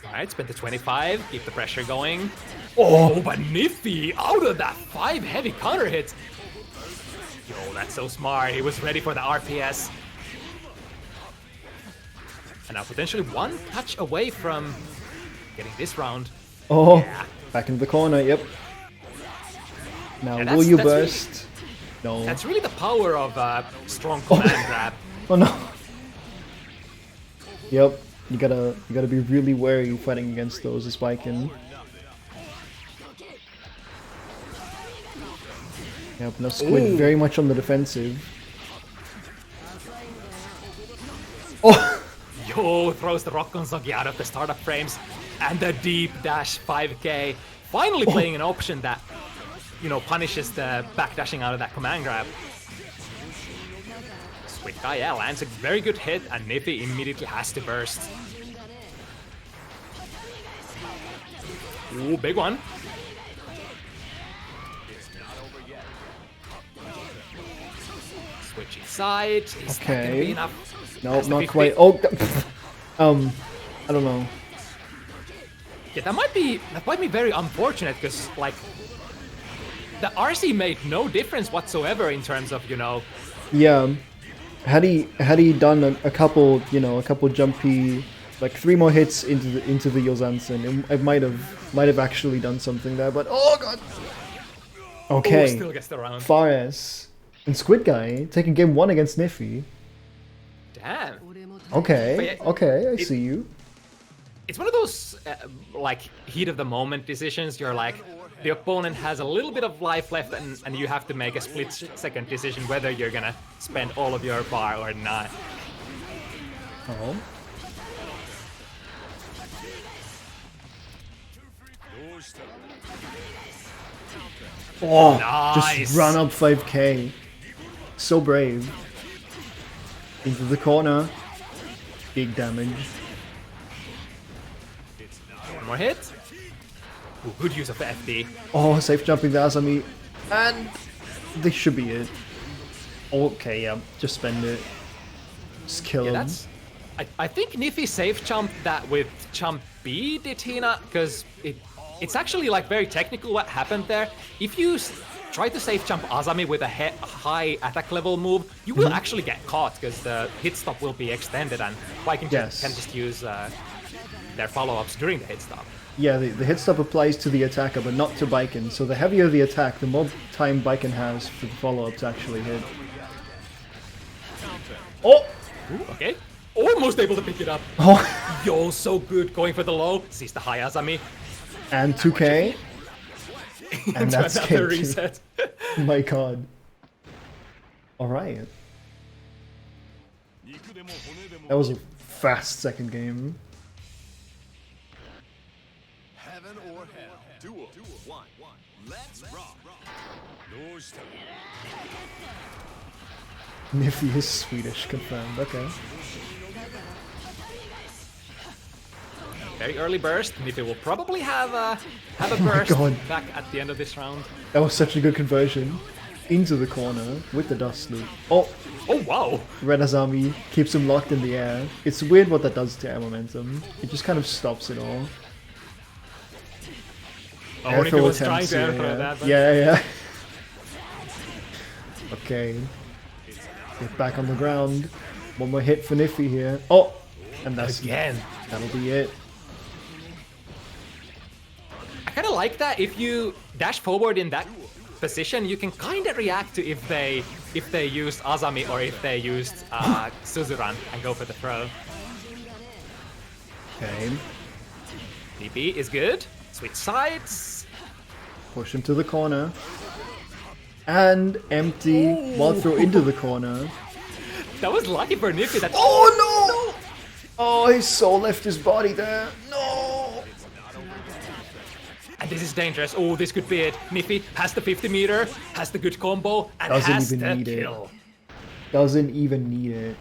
Alright, spend the 25, keep the pressure going. Oh, but Nyphi out of that 5 heavy counter hits. Yo, that's so smart. He was ready for the RPS. And now potentially one touch away from getting this round. Oh, Yeah. back into the corner, yep. Now, Yeah, will you that's burst? No. That's really the power of strong command grab. Oh no. Yep, you gotta be really wary fighting against those as spiking. Yep, now Squid Ooh. very much on the defensive. Oh! Yo, throws the Rock Gonzogi out of the startup frames. And the deep dash 5k. Finally playing an option that, you know, punishes the backdashing out of that command grab. SquidGuy, yeah, lands a very good hit, and Nyphi immediately has to burst. Ooh, big one. Switching sides. Is that gonna be Okay. enough? No, Has to not be quite. fit. Oh, I don't know. Yeah, that might be very unfortunate because like the RC made no difference whatsoever in terms of, you know. Yeah, had he done a couple, you know, a couple jumpy, like 3 more hits into the Yozansen, it might have actually done something there. But oh god. Okay. Oh, still gets the round. Fares and SquidGuy taking game 1 against Nyphi. Damn. Okay, But okay, I see you. It's one of those like heat of the moment decisions. You're like, the opponent has a little bit of life left, and you have to make a split-second decision whether you're gonna spend all of your bar or not. Oh. Oh, Nice. just run up 5k. So brave. Into the corner. Big damage. One more hit. Ooh, good use of the FD. Oh, safe jumping the Azami. And this should be it. Okay, yeah, just spend it. Just kill him. That's. I think Nyphi safe jumped that with jump B, did he not? Because it's actually like very technical what happened there. If you try to safe jump Azami with a high attack level move, you will actually get caught because the hit stop will be extended and Viking can just use their follow-ups during the hit stop. Yeah, the hit stop applies to the attacker, but not to Biken. So the heavier the attack, the more time Biken has for the follow-up to actually hit. Oh! Ooh, okay. Almost able to pick it up. Oh! Yo, so good. Going for the low. Sees the high Azami. And 2k. And that's another game reset. My god. Alright. That was a fast second game. Heaven or hell. Duel. One. Let's rock. Nyphi is Swedish, confirmed. Okay. Very early burst. Nyphi will probably have a burst back at the end of this round. That was such a good conversion. Into the corner with the dust loop. Oh! Oh wow! Red Azami keeps him locked in the air. It's weird what that does to air momentum. It just kind of stops it all. Oh, Nyphi was trying to air throw that. But... Yeah. Okay. Get back on the ground. One more hit for Nyphi here. Oh! And that's again. That'll be it. I kind of like that. If you dash forward in that position, you can kind of react to if they used Azami or if they used Suzuran and go for the throw. Okay. Nyphi is good. Switch sides. Push him to the corner. And empty while throw into the corner. That was lucky for Nyphi. That Oh no! Oh, his soul left his body there. No! And this is dangerous. Oh, this could be it. Nyphi has the 50 meter, has the good combo, and has the kill. Doesn't even need it.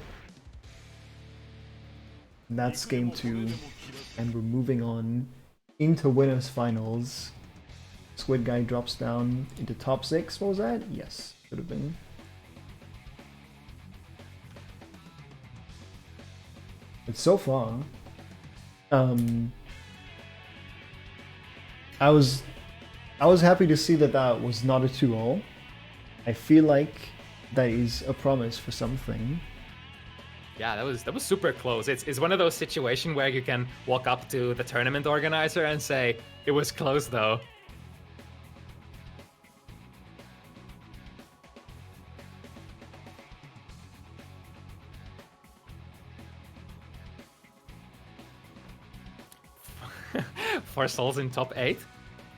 And that's game 2. And we're moving on into winners finals. SquidGuy drops down into top 6. What was that? Yes, should have been. But so far, I was happy to see that was not a 2-0. I feel like that is a promise for something. Yeah, that was super close. It's one of those situations where you can walk up to the tournament organizer and say, "It was close though." Four souls in top 8.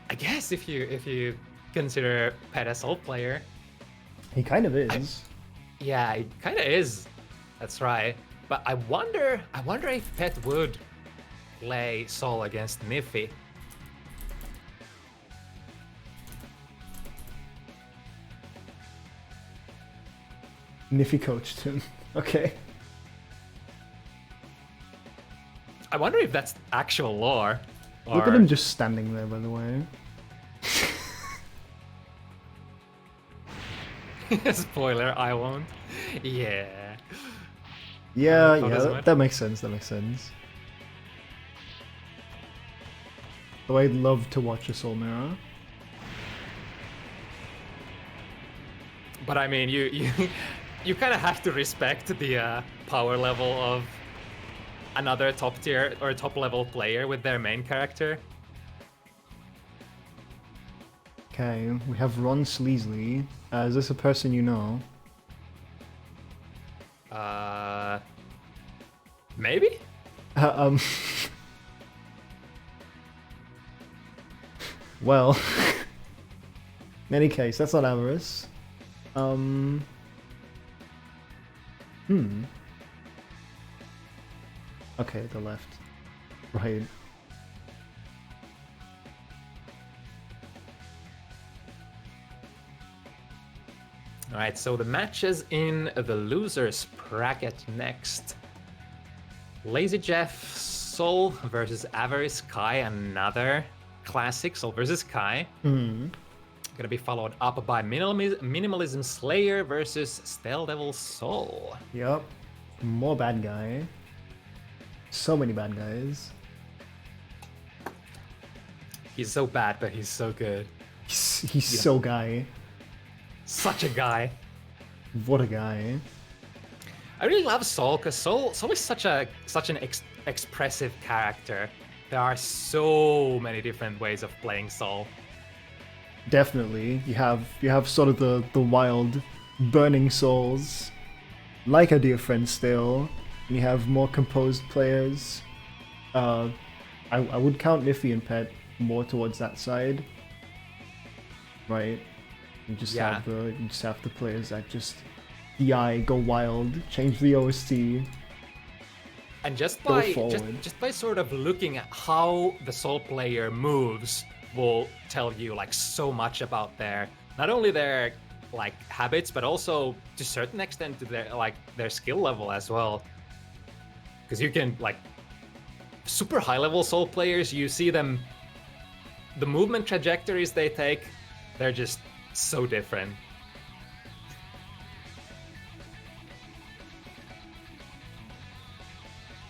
I guess if you consider Pet a soul player. He kind of is. Yeah, he kind of is. That's right. But I wonder if Pet would play soul against Nyphi. Nyphi coached him. Okay. I wonder if that's actual lore. Look at him just standing there, by the way. Spoiler, I won't. Yeah. Yeah, that makes sense, Though I'd love to watch a Soul Mirror. But I mean, you kind of have to respect the power level of another top tier or top level player with their main character. Okay, we have Ron Sleasley. Is this a person you know? Maybe? Well, in any case, that's not Avarice. Okay, the left. Right. Alright, so the matches in the losers bracket next. LaziJefff Soul versus Avarice Kai, another classic, Soul versus Kai. Gonna be followed up by Minimalism Slayer versus Stale Devil Soul. Yep. More bad guy. So many bad guys. He's so bad, but he's so good. He's so guy. Such a guy. What a guy. I really love Soul because Soul is such an expressive character. There are so many different ways of playing Soul. Definitely. You have sort of the wild burning souls, like a dear friend still. And you have more composed players. I would count Nyphi and Pet more towards that side. Right? You just have the players that just DI, go wild, change the OST. And just Go by forward. just by sort of looking at how the Soul player moves will tell you like so much about not only their like habits, but also to a certain extent to their skill level as well. Because you can like super high level Soul players, you see them, the movement trajectories they take, they're just so different.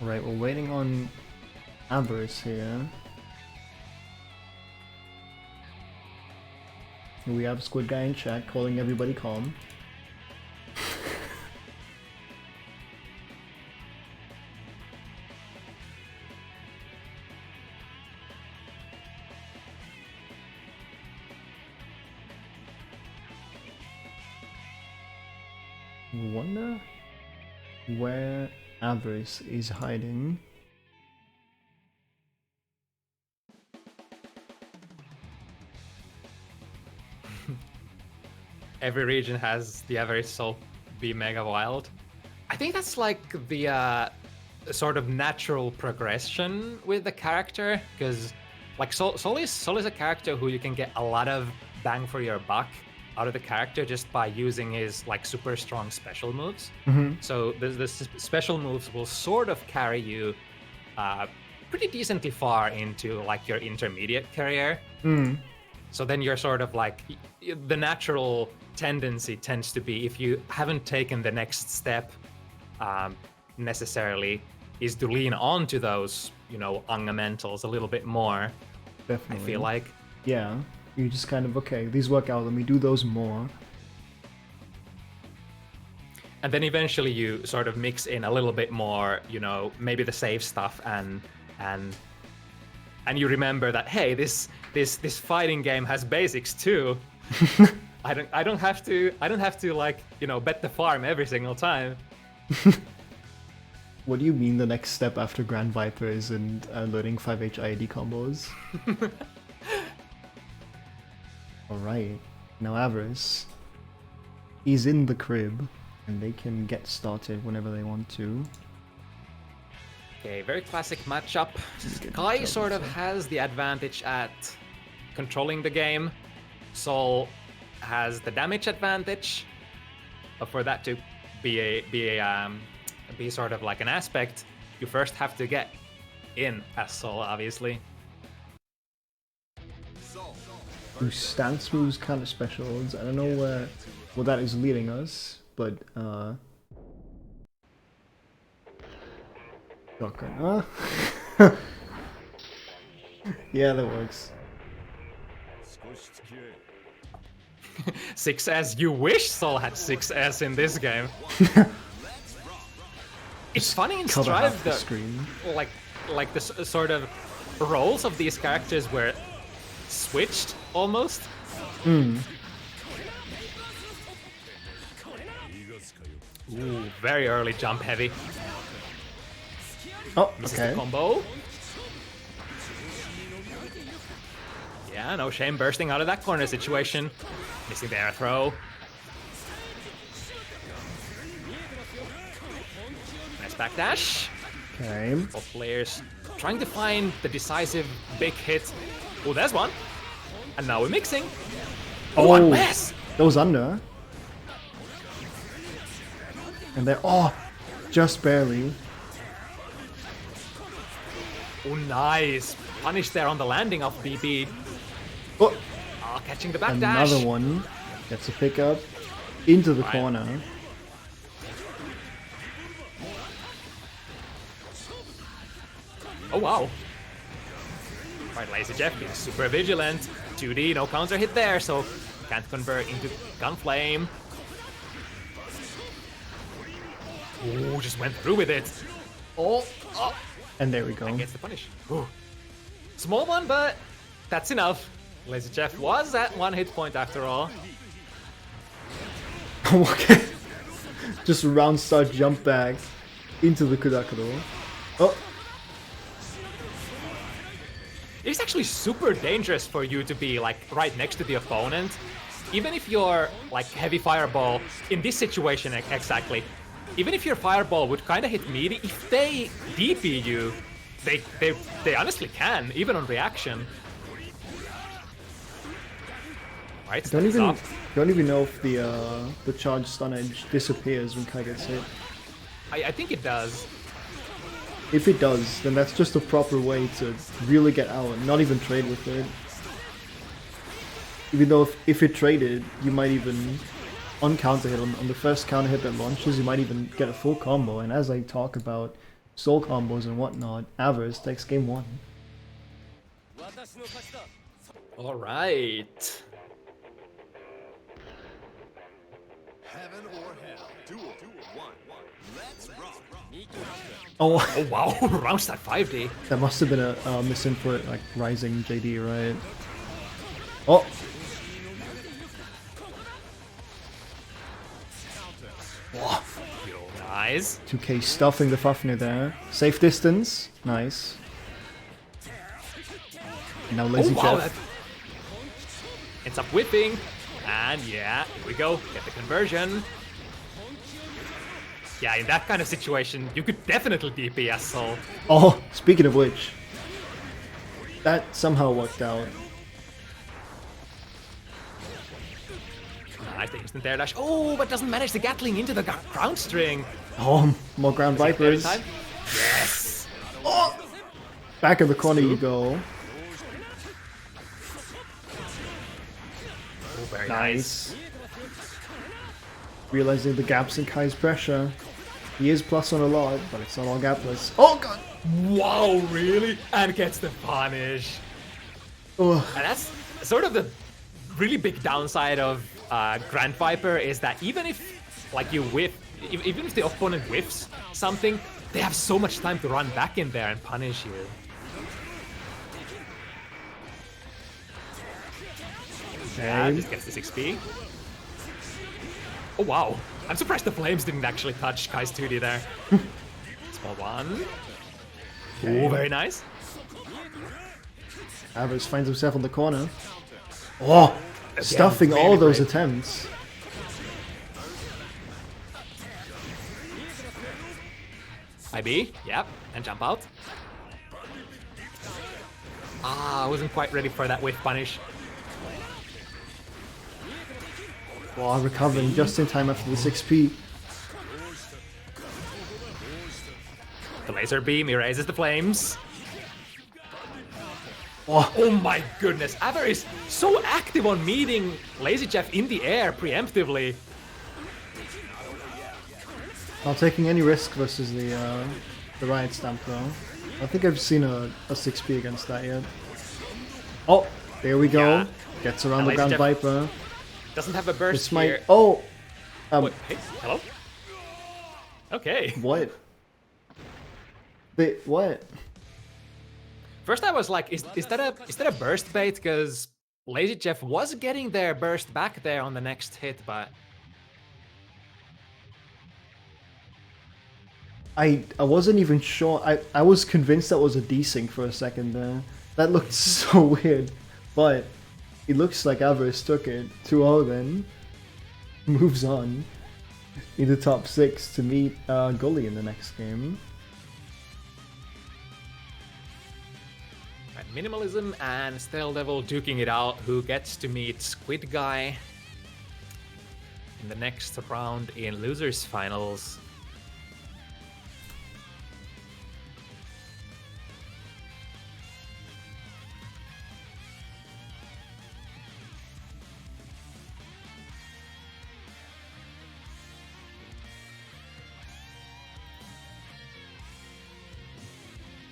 Right, we're waiting on Avarice here. We have SquidGuy in chat calling everybody calm. Wonder where Avarice is hiding. Every region has the Avarice Soul be mega wild. I think that's like the sort of natural progression with the character, because like Soul is a character who you can get a lot of bang for your buck out of the character just by using his like super strong special moves. So the special moves will sort of carry you pretty decently far into like your intermediate career. So then you're sort of like, the natural tendency tends to be, if you haven't taken the next step necessarily, is to lean onto those, fundamentals a little bit more. Definitely. I feel like. Yeah, you just kind of, okay, these work out, let me do those more. And then eventually you sort of mix in a little bit more, maybe the safe stuff, and you remember that, hey, this fighting game has basics too. I don't have to like, bet the farm every single time. What do you mean the next step after Grand Viper is in learning 5H IAD combos? Alright, now Avarice. He's in the crib, and they can get started whenever they want to. Okay, very classic matchup. Kai sort of has the advantage at controlling the game. Soul has the damage advantage. But for that to be sort of like an aspect, you first have to get in as Soul, obviously. Whose stance moves kind of specials. I don't know where that is leading us, but shotgun. Yeah, that works. 6S, you wish Soul had 6S in this game. It's funny in Cover half Strive the though, screen. like the sort of roles of these characters were switched almost. Ooh, very early jump heavy. Oh, Misses okay. the combo. Yeah, no shame bursting out of that corner situation. Missing the air throw. Nice backdash. Okay. Both players trying to find the decisive big hit. Oh, there's one. And now we're mixing. Oh, One less. that was under. And they're, oh, just barely. Oh, nice. Punish there on the landing of BB. Oh, Oh, catching the backdash. another one. Gets a pickup into the corner. Oh, wow. Right, LaziJefff being super vigilant. 2D, no counter hit there, so can't convert into Gunflame. Ooh, just went through with it. Oh, oh. And there we go. Gets the punish. Ooh. Small one, but that's enough. LaziJefff was at 1 hit point after all. Okay. Just round start jump back into the Kudakuro. Oh, It's actually super dangerous for you to be like right next to the opponent. Even if you're like heavy fireball, in this situation exactly, even if your fireball would kind of hit meaty, if they DP you, they honestly can, even on reaction. Right, don't even know if the charge stun edge disappears when Kai gets hit. I think it does. If it does, then that's just a proper way to really get out and not even trade with it. Even though if it traded, you might even on counter hit on the first counter hit that launches, you might even get a full combo. And as I talk about soul combos and whatnot, Avarice takes game 1. All right. Heaven or hell. Duel. 1. Let's rock. Oh, Oh wow, round start 5D. that must have been a misinput, like Rising JD, right? Oh, Nice. 2K stuffing the Fafnir there. Safe distance, nice. And now Oh LaziJefff. wow, that ends up whipping. And yeah, here we go. Get the conversion. Yeah, in that kind of situation, you could definitely DPS Soul. Oh, speaking of which, that somehow worked out. Nice, the instant air dash. Oh, but doesn't manage the Gatling into the ground string. Oh, more ground Does he get there in vipers. time? Yes. Back in the corner you go. Oh, very nice. Nice. Realizing the gaps in Kai's pressure. He is plus on a lot, but it's not all gapless. Oh god! Wow, really? And gets the punish. Ugh. And that's sort of the really big downside of Grand Viper is that even if like you whiff, even if the opponent whiffs something, they have so much time to run back in there and punish you. Yeah, Okay. just gets this XP. Oh wow, I'm surprised the flames didn't actually touch Kai's 2D there. Small one. Oh, very nice. Avarice finds himself on the corner. Oh! Stuffing all really those great. attempts. IB, yep, and jump out. Ah, I wasn't quite ready for that whiff punish. Wow, recovering just in time after the 6P. The laser beam erases the flames. Oh, Oh my goodness, Avarice so active on meeting LaziJefff in the air preemptively. not taking any risk versus the Riot Stamp though. I think I've seen a 6P against that yet. Oh, there we go. Yeah. Gets around And the Ground LaziJefff Viper. Doesn't have a burst This might... here. Oh! Wait, hey, hello? Okay. What? What? First I was like, is that a burst bait? Because LaziJefff was getting their burst back there on the next hit, but I wasn't even sure. I was convinced that was a desync for a second there. That looked so weird. But it looks like Avarice took it 2-0 then. Moves on in the top 6 to meet Gully in the next game. right, Minimalism and Stale Devil duking it out. Who gets to meet SquidGuy in the next round in losers finals?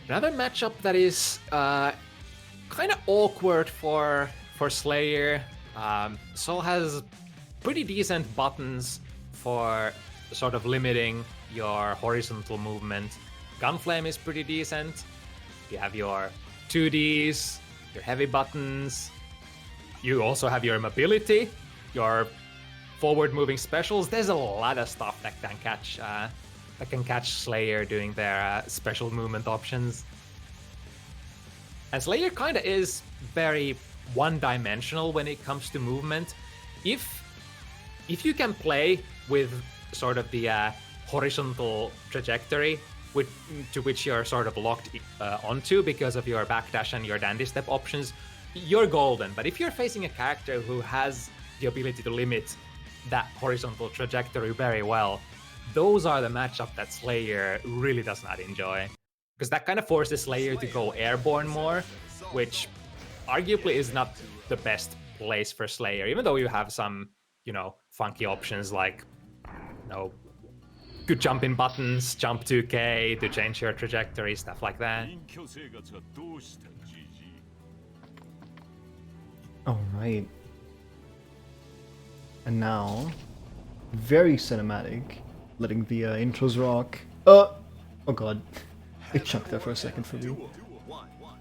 Another matchup that is kind of awkward for Slayer. Soul has pretty decent buttons for sort of limiting your horizontal movement. Gunflame is pretty decent. You have your 2Ds, your heavy buttons. You also have your mobility, your forward-moving specials. There's a lot of stuff that can catch Slayer doing their special movement options. And Slayer kind of is very one-dimensional when it comes to movement. If you can play with sort of the horizontal trajectory to which you're sort of locked onto because of your backdash and your dandy step options, you're golden. But if you're facing a character who has the ability to limit that horizontal trajectory very well, those are the matchup that Slayer really does not enjoy. Because that kind of forces Slayer to go airborne more, which arguably is not the best place for Slayer, even though you have some, funky options like, good jumping buttons, jump 2K to change your trajectory, stuff like that. Alright. And now, very cinematic, letting the intros rock. Oh god. It chucked there for a second for me.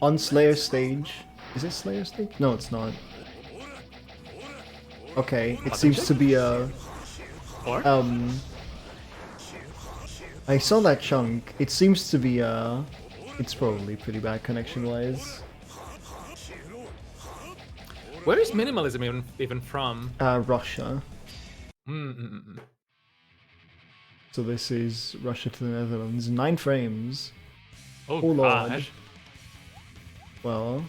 On Slayer stage. Is it Slayer stage? No, it's not. Okay, it seems to be a... I saw that chunk. It seems to be it's probably pretty bad connection-wise. Where is Minimalism even from? Russia. Mm-mm-mm. So this is Russia to the Netherlands. 9 frames. Oh lord. gosh. Well,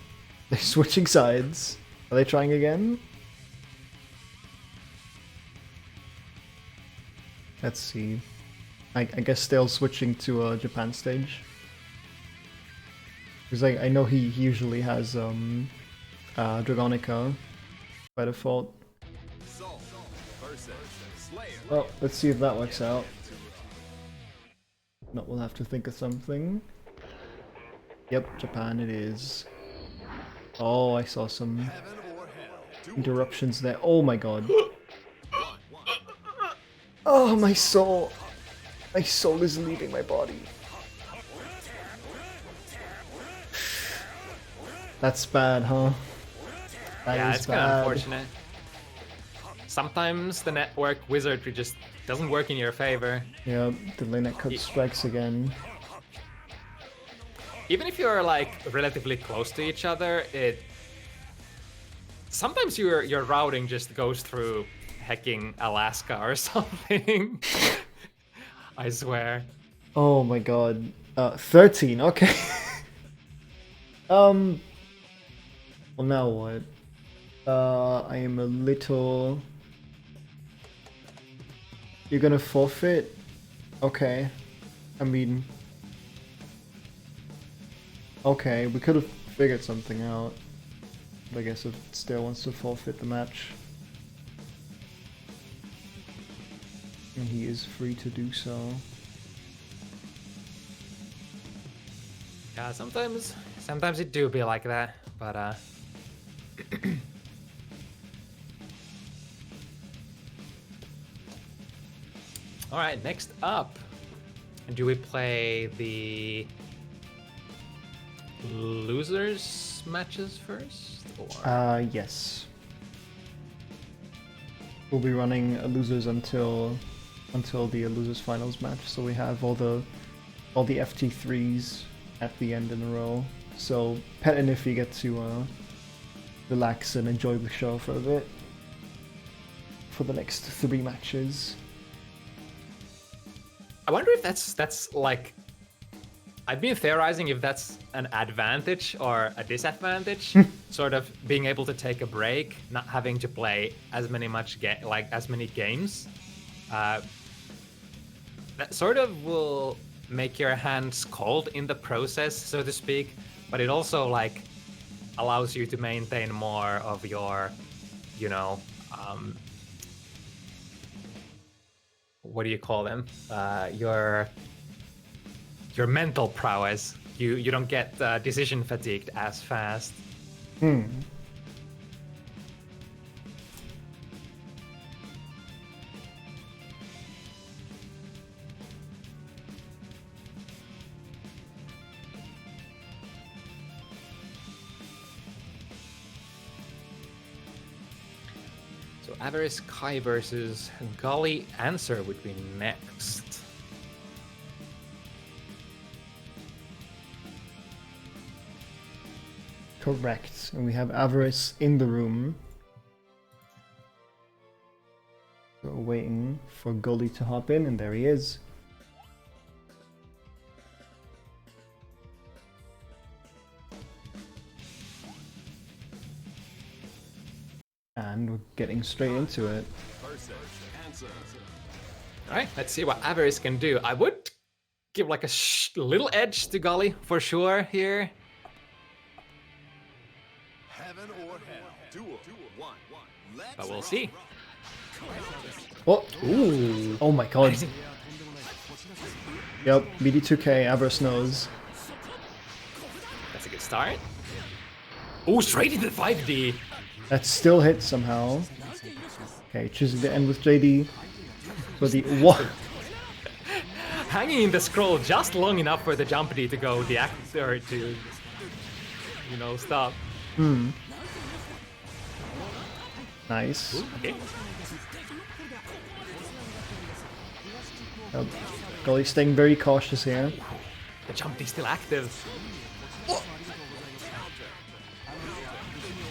they're switching sides. Are they trying again? Let's see. I guess still switching to a Japan stage. Because I know he usually has Dragonica by default. Well, let's see if that works out. No, we'll have to think of something. Yep, Japan it is. Oh, I saw some interruptions there. Oh my god. Oh, my soul. My soul is leaving my body. That's bad, huh? Yeah, That is it's kind of bad. unfortunate. Sometimes the network wizardry just doesn't work in your favor. Yeah, the Lenneth cut strikes again. Even if you're like relatively close to each other, sometimes your routing just goes through hecking Alaska or something. I swear. Oh my god. 13, okay. Well, now what? I am a little... You're gonna forfeit? Okay. I mean... Okay, we could have figured something out. But I guess it still wants to forfeit the match. And he is free to do so. Yeah, sometimes it do be like that, but all right, next up, do we play the losers matches first, or? Yes. We'll be running losers until the losers finals match. So we have all the FT3s at the end in a row. So Pet and Nyphi get to relax and enjoy the show for a bit for the next 3 matches. I wonder if that's like, I've been theorizing if that's an advantage or a disadvantage, sort of being able to take a break, not having to play as many games. That sort of will make your hands cold in the process, so to speak, but it also like allows you to maintain more of your, what do you call them? Your mental prowess. you don't get decision fatigued as fast. So Avarice, Kai versus Gully. Antser would be next. Correct. And we have Avarice in the room. So we're waiting for Gully to hop in, and there he is. And we're getting straight into it. Alright, let's see what Avarice can do. I would give like a little edge to Gully for sure here. Heaven or hell. Duel. One. Let's But we'll see. Oh, ooh. Oh my god. Yep, BD2K, Avarice knows. That's a good start. Oh, straight into 5D. That still hits somehow. Okay, choosing to end with JD. For the what? Hanging in the scroll just long enough for the jump D to go deactivate to, you know, stop. Nice. Okay. Gully staying very cautious here. The jump D still active.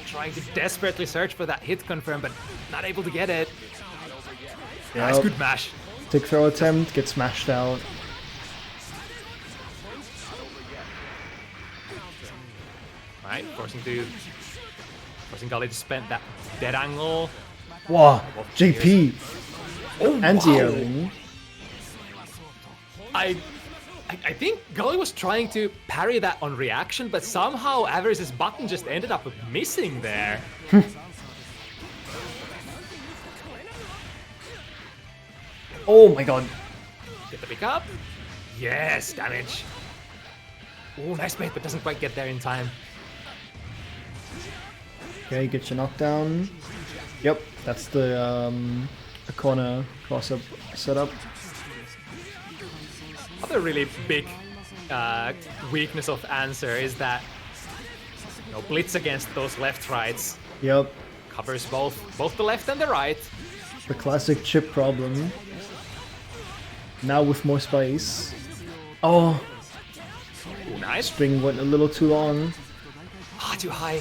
Trying to desperately search for that hit confirm, but not able to get it. Nice, good mash. Tick throw attempt, gets smashed out. Alright, forcing Gully to spend that dead angle. Wow, JP! Oh, Anti-airing. I think Gully was trying to parry that on reaction, but somehow Avarice's button just ended up missing there. Oh my god. Get the pick up. Yes, damage. Oh, nice bait, but doesn't quite get there in time. Okay, get your knockdown. Yep, that's the corner cross-up setup. Other really big weakness of Antser is that, you know, blitz against those left-rights Yep, covers both the left and the right. the classic chip problem. Now with more space. Oh, Ooh, nice. string went a little too long. Ah, too high.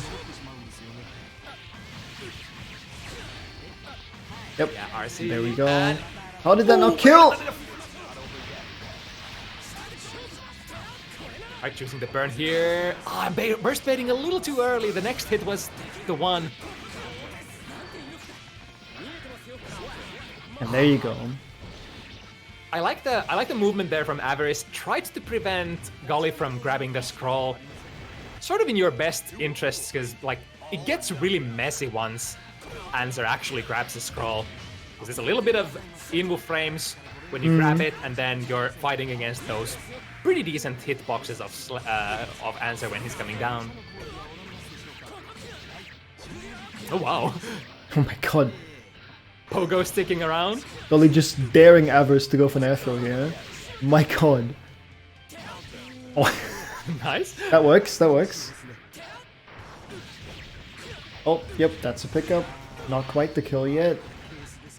Yep, Yeah, RC. there we go. And How did that Ooh, not kill? Alright, choosing the burn here. Ah, I'm burst baiting a little too early. The next hit was the one. And there you go. I like the movement there from Avarice. Tried to prevent Gully from grabbing the scroll. Sort of in your best interests, because like it gets really messy once Antser actually grabs the scroll. Because there's a little bit of invo frames when you grab it, and then you're fighting against those pretty decent hitboxes of Antser when he's coming down. Oh wow. Oh my god. Pogo sticking around. Gully just daring Avarice to go for an air throw here. My god. Oh, Nice. that works, that works. Oh, yep, that's a pickup. Not quite the kill yet.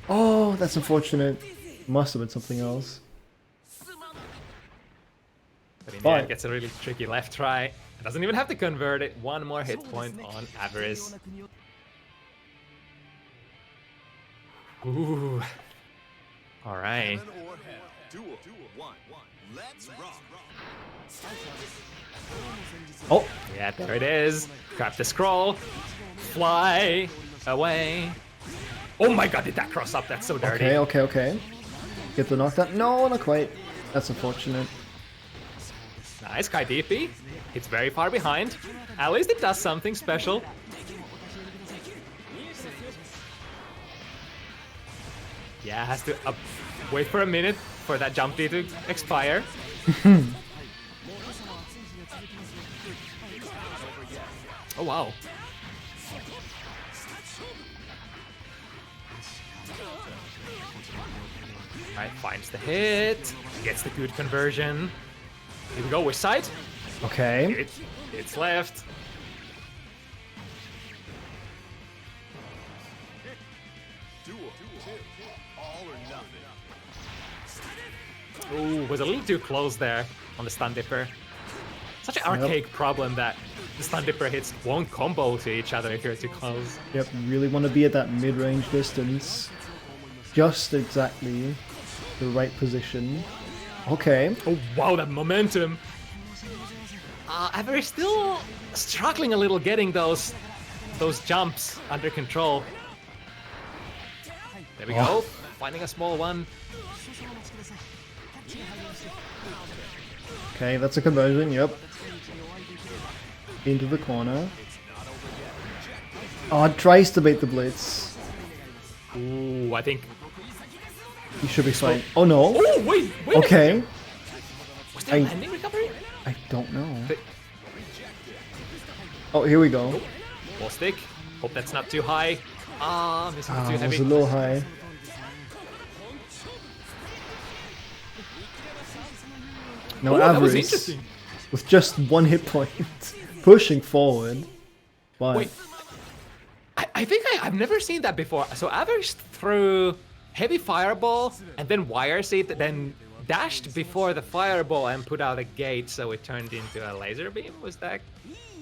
Oh, that's unfortunate. Must have been something else. But in the Fine. end, gets a really tricky left try. Doesn't even have to convert it. One more hit point on Avarice. Ooh. All right. Heaven or hell. Duel. One. Let's rock. Oh, Yeah, there it is. Grab the scroll. Fly away. Oh my god, did that cross up? That's so dirty. okay. Get the knockdown. No, not quite. That's unfortunate. Nice, Kai Nyphi. It's very far behind. At least it does something special. Yeah, has to wait for a minute for that jump D to expire. Oh wow. Alright, finds the hit, gets the good conversion. Here we go with sight. Okay. It's left. Duel 2. All or nothing. Ooh, was a little too close there on the stun dipper. Such an archaic problem that the stun dipper hits won't combo to each other if you're too close. Yep, you really want to be at that mid-range distance. Just exactly the right position. Okay. Oh wow, that momentum! Avarice still struggling a little getting those jumps under control. There we go, finding a small one. Okay, that's a conversion, yep. Into the corner. Oh, it tries to bait the blitz. Ooh, I think... He should be fine. Oh no! Oh, wait! Okay. Was there landing recovery? I don't know. Oh, here we go. Wall stick. Hope that's not too high. Missing too It was heavy. a little high. Now Oh, that was Avarice, interesting. with just one hit point, pushing forward. But Wait. I think I've never seen that before. So Avarice threw heavy fireball and then wire seat, then dashed before the fireball and put out a gate, so it turned into a laser beam. Was that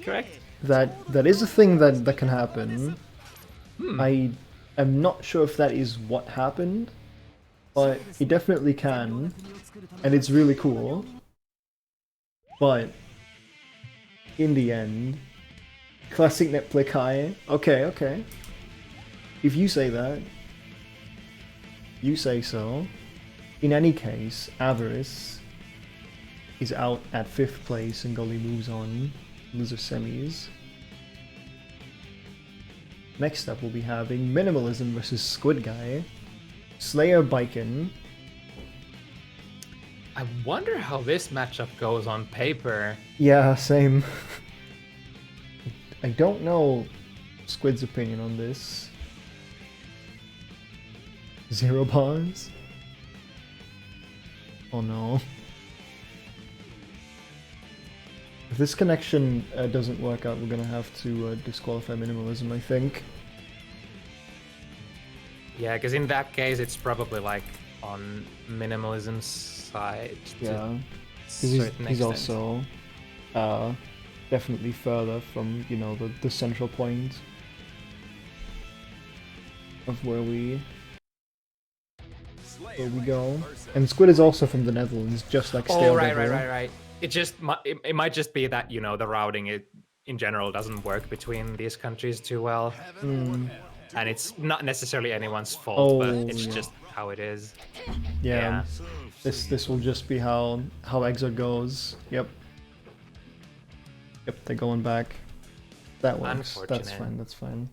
correct? that is a thing that can happen. I am not sure if that is what happened, but it definitely can, and it's really cool. But in the end, classic netflix high. Okay. If you say that, you say so. In any case, Avarice is out at 5th place and Gully moves on. Loser semis. Next up we'll be having Minimalism versus SquidGuy. Slayer Biken. I wonder how this matchup goes on paper. Yeah, same. I don't know Squid's opinion on this. 0 bars? Oh no. If this connection doesn't work out, we're gonna have to disqualify Minimalism, I think. Yeah, because in that case, it's probably like on Minimalism's side. to Yeah. a He's certain extent. also definitely further from, you know, the central point of where we go. And Squid is also from the Netherlands, just like Stale Oh, right. Devil. It just it might just be that, you know, the routing in general doesn't work between these countries too well, and it's not necessarily anyone's fault, but it's yeah. just how it is. Yeah. This will just be how Xrd goes. Yep, they're going back. That works. That's Unfortunate.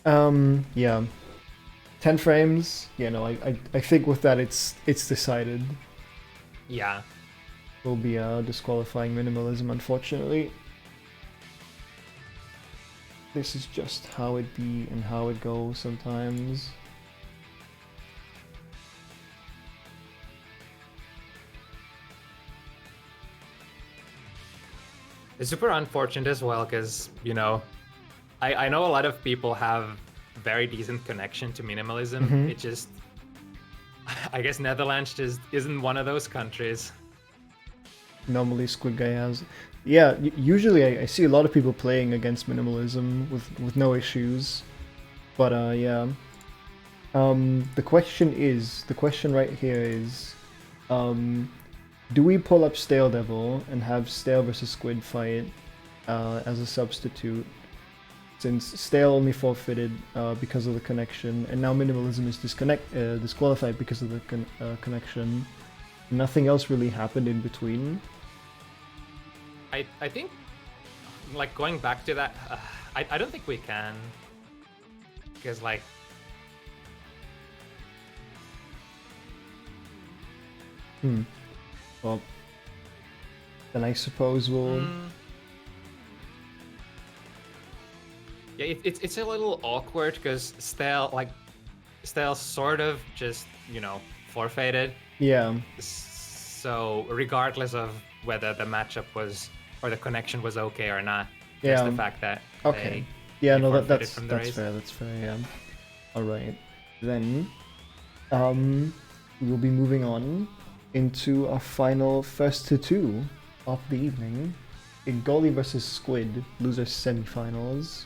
fine. Yeah. 10 frames. Yeah, no, I think with that it's decided. Yeah. We'll be disqualifying Minimalism, unfortunately. This is just how it be and how it goes sometimes. It's super unfortunate as well because, you know, I know a lot of people have very decent connection to minimalism. It just, I guess Netherlands just isn't one of those countries. Normally SquidGuy has. Yeah, usually I see a lot of people playing against Minimalism with no issues. But yeah. The question right here is, do we pull up Stale Devil and have Stale versus Squid fight as a substitute? Since Stale only forfeited because of the connection, and now Minimalism is disqualified because of the connection. Nothing else really happened in between. I think, like, going back to that, I don't think we can. Because, like... Well, then I suppose we'll Yeah, it's a little awkward because Stell sort of just, you know, forfeited. Yeah. So regardless of whether the matchup was or the connection was okay or not, Yeah. just the fact that Okay. they Yeah, no, forfeited that's from the race. fair. That's fair. Yeah. All right. Then, we'll be moving on into our final first to two of the evening in Gully versus Squid, loser semifinals.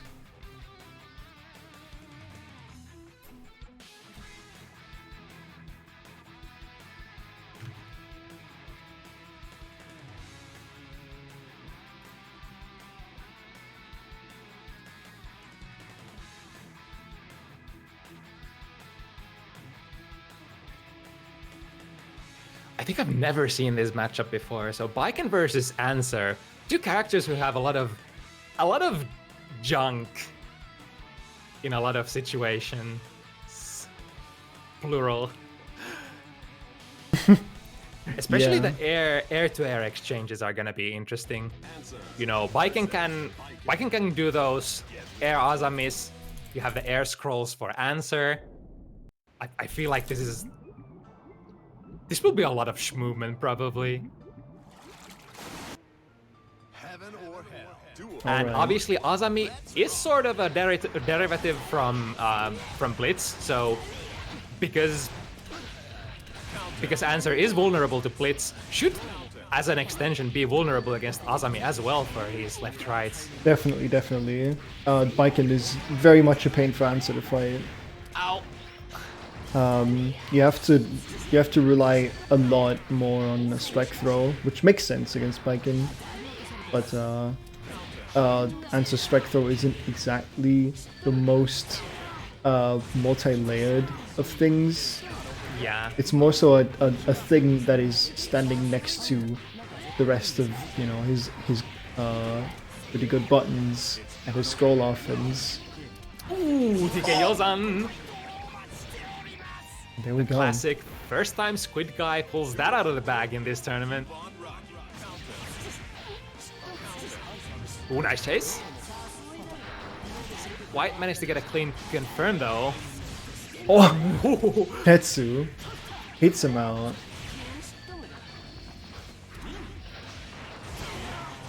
I think I've never seen this matchup before. So Baiken versus Antser, two characters who have a lot of junk in a lot of situations. Plural. Especially Yeah. the air-to-air exchanges are gonna be interesting. You know, Baiken can do those air azamis. You have the air scrolls for Antser. I feel like this will be a lot of movement probably. Heaven or hell. Duel. And Alright. obviously Azami is sort of a derivative from Blitz, so because Antser is vulnerable to Blitz, should as an extension be vulnerable against Azami as well for his left rights. Definitely, definitely. Baiken is very much a pain for Antser to fight. Ow. You have to rely a lot more on a strike throw, which makes sense against Baiken. But Antser's strike throw isn't exactly the most multi-layered of things. Yeah. It's more so a thing that is standing next to the rest of, you know, his pretty good buttons and his scroll offense. Ooh, TK Yozan. There we go. Classic. First time SquidGuy pulls that out of the bag in this tournament. Ooh, nice chase. White managed to get a clean confirm though. Oh, Tetsu hits him out.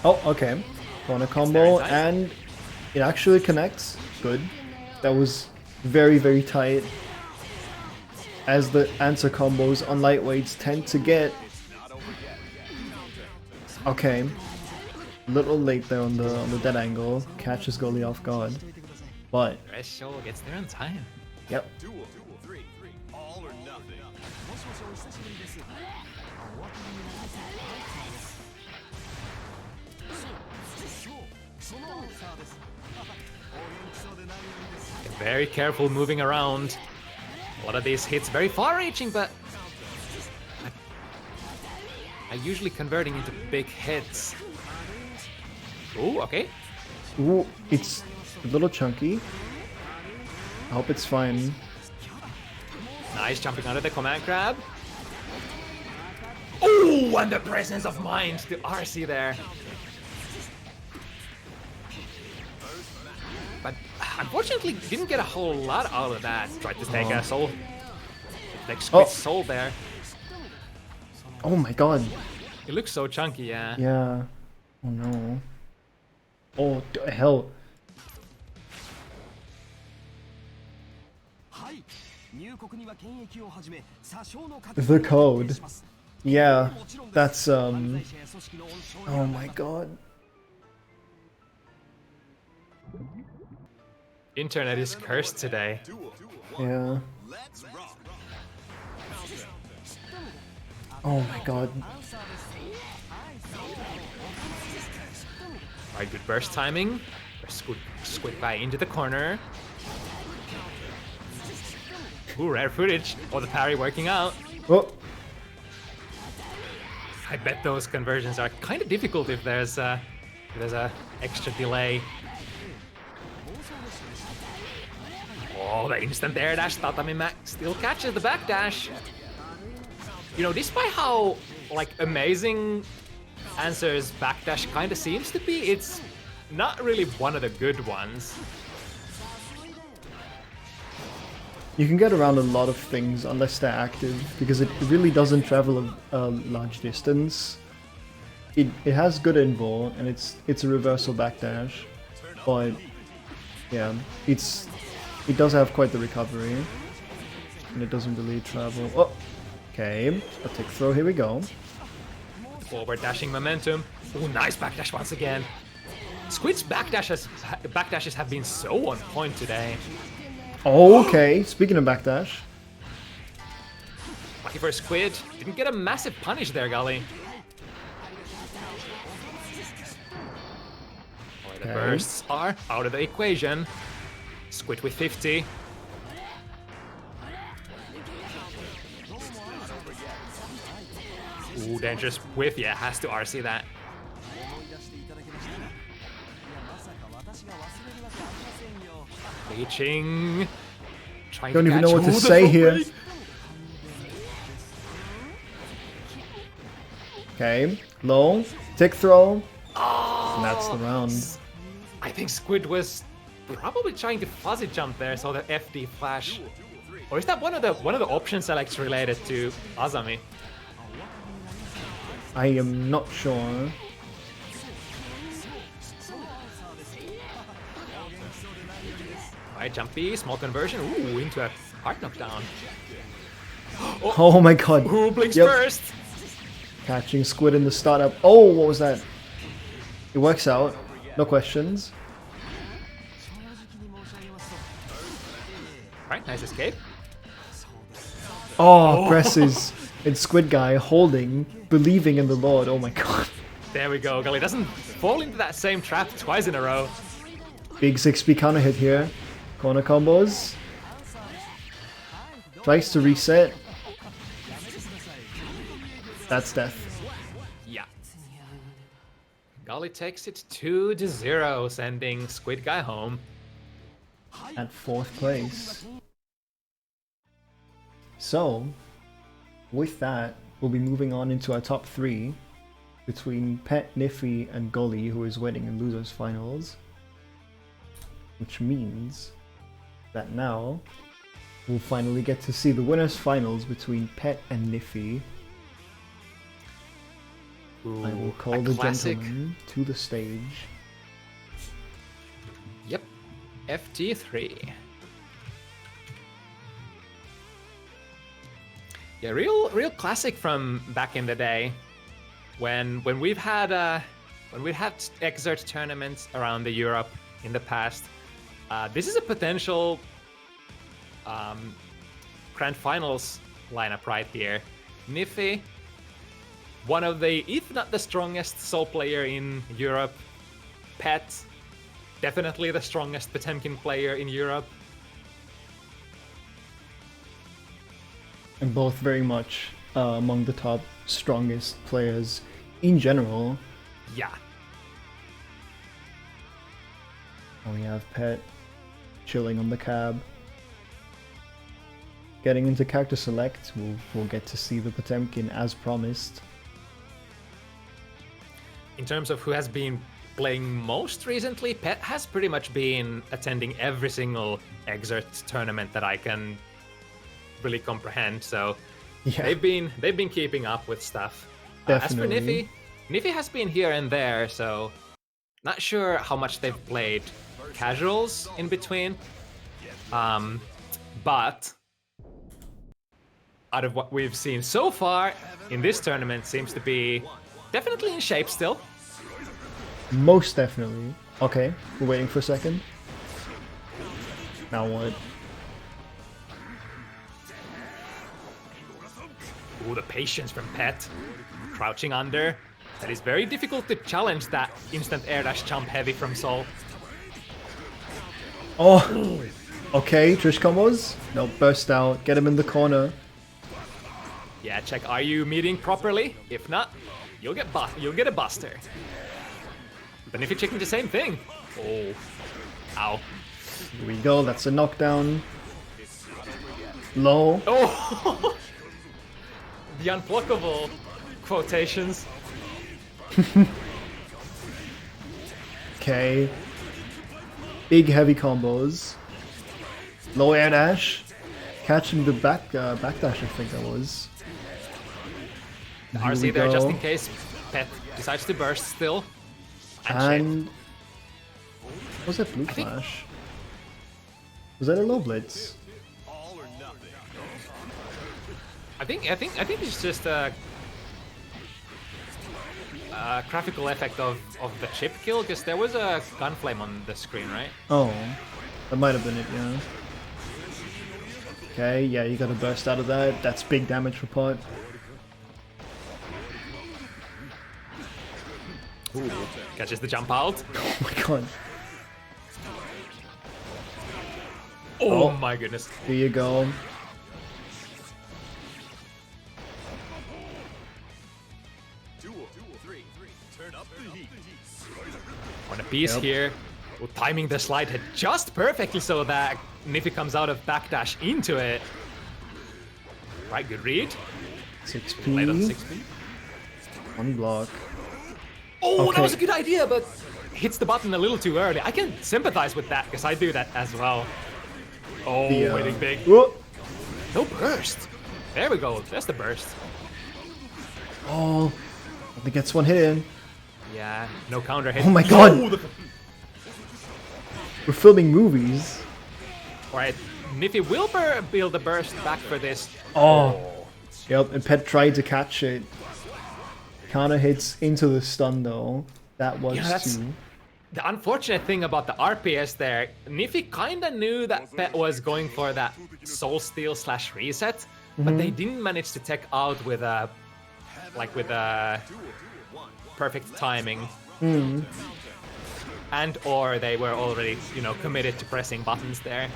Oh, okay. Corner combo, and it actually connects. Good. That was very, very tight. As the Antser combos on lightweights tend to get. Okay. A little late there on the dead angle. Catches Gully off guard. But, Resho gets there in time. yep. Duel. 3. All or nothing. Very careful moving around. A lot of these hits very far-reaching, but are usually converting into big hits. Ooh, okay. Ooh, it's a little chunky. I hope it's fine. Nice jumping under the command grab. Ooh, and the presence of mind to RC there. But unfortunately, didn't get a whole lot out of that. Tried to take a soul. Like Squid's soul there. Oh my god. It looks so chunky, yeah. Yeah. Oh no. Oh, hell. The code. Yeah, that's oh my god. Internet is cursed today. Yeah. Let's rock. Oh my god. Alright, good burst timing. SquidGuy into the corner. Ooh, rare footage. Oh, the parry working out. Oh, I bet those conversions are kind of difficult if there's a extra delay. Oh, the instant air dash. Tatami Mac still catches the back dash. You know, despite how like amazing Antser's backdash kind of seems to be, it's not really one of the good ones. You can get around a lot of things unless they're active, because it really doesn't travel a large distance. It has good invul, and it's a reversal backdash, but yeah, it does have quite the recovery, and it doesn't really travel. Oh, okay, a tick throw. Here we go. Forward dashing momentum. Oh, nice backdash once again. Squid's backdashes have been so on point today. Okay, speaking of backdash. Lucky for Squid. Didn't get a massive punish there, Gully. The bursts are out of the equation. Squid with 50. Ooh, dangerous whiff. Yeah, has to RC that. Reaching. Trying Don't to even know catch what to the say front here. break. Okay, low, tick throw. And that's the round. I think Squid was probably trying to fuzzy jump there, so the FD flash. Or is that one of the option selects related to Azami? I am not sure. Right, jumpy, small conversion. Ooh, into a hard knockdown. Oh my god. Who blinks Yep. first? Catching Squid in the startup. Oh, what was that? It works out. No questions. Right, nice escape. Oh, presses. And SquidGuy holding, believing in the Lord. Oh my god. There we go. Gully doesn't fall into that same trap twice in a row. Big 6B counter hit here. Corner combos. Tries to reset. That's death. Yeah. Gully takes it 2-0, sending SquidGuy home. At 4th place. So, with that, we'll be moving on into our top 3 between Pet, Nyphi, and Gully, who is winning in losers finals. Which means that now we'll finally get to see the winners finals between Pet and Nyphi. Ooh, I will call a the classic. gentleman to the stage. Yep. FT3. Yeah, real classic from back in the day, when we've had Xrd tournaments around the Europe in the past. This is a potential grand finals lineup right here. Nyphi, one of the, if not the strongest soul player in Europe. Pet, definitely the strongest Potemkin player in Europe. And both very much among the top strongest players in general. Yeah. And we have Pet chilling on the cab. Getting into character select, we'll get to see the Potemkin as promised. In terms of who has been playing most recently, Pet has pretty much been attending every single Xrd tournament that I can really comprehend. So Yeah, they've been keeping up with stuff. As for Definitely. Nyphi has been here and there, so not sure how much they've played casuals in between. But out of what we've seen so far in this tournament, seems to be definitely in shape still. most definitely. Okay, we're waiting for a second. Now what? Ooh, the patience from Pet. Crouching under. That is very difficult to challenge that instant air dash jump heavy from Soul. Oh! Okay, Trish combos. No, burst out. Get him in the corner. Yeah, check, are you meeting properly? If not, you'll get a buster. But if you're checking the same thing. Oh. Ow. Here we go, that's a knockdown. Low. Oh! The unblockable quotations. Okay. Big heavy combos. Low air dash. Catching the backdash, I think that was. Here we RC there just go. in case Pet decides to burst still. And was that blue flash? Was that a low blitz? I think it's just a graphical effect of the chip kill, because there was a gun flame on the screen, right? Oh, that might have been it, yeah. Okay, yeah, you gotta burst out of that. That's big damage for Pot. Ooh, catches the jump out. Oh my god. Oh my goodness. Here you go. On a piece here. Well, timing the slide hit just perfectly so that Nyphi comes out of backdash into it. Right, good read. 6p. Late on 6p. One block. Oh, Okay. that was a good idea, but hits the button a little too early. I can sympathize with that, because I do that as well. Oh, waiting big. Whoa. No burst. There we go. There's the burst. Oh, I think gets one hit in. Yeah, no counter hit. Oh my god. Oh, We're filming movies. Alright, Nyphi will build a burst back for this. Oh. Yep, and Pet tried to catch it. Counter hits into the stun though. That was that's- too. The unfortunate thing about the RPS there, Nyphi kinda knew that Pet was going for that soul steal / reset, but they didn't manage to tech out with a perfect timing. And or they were already, committed to pressing buttons there.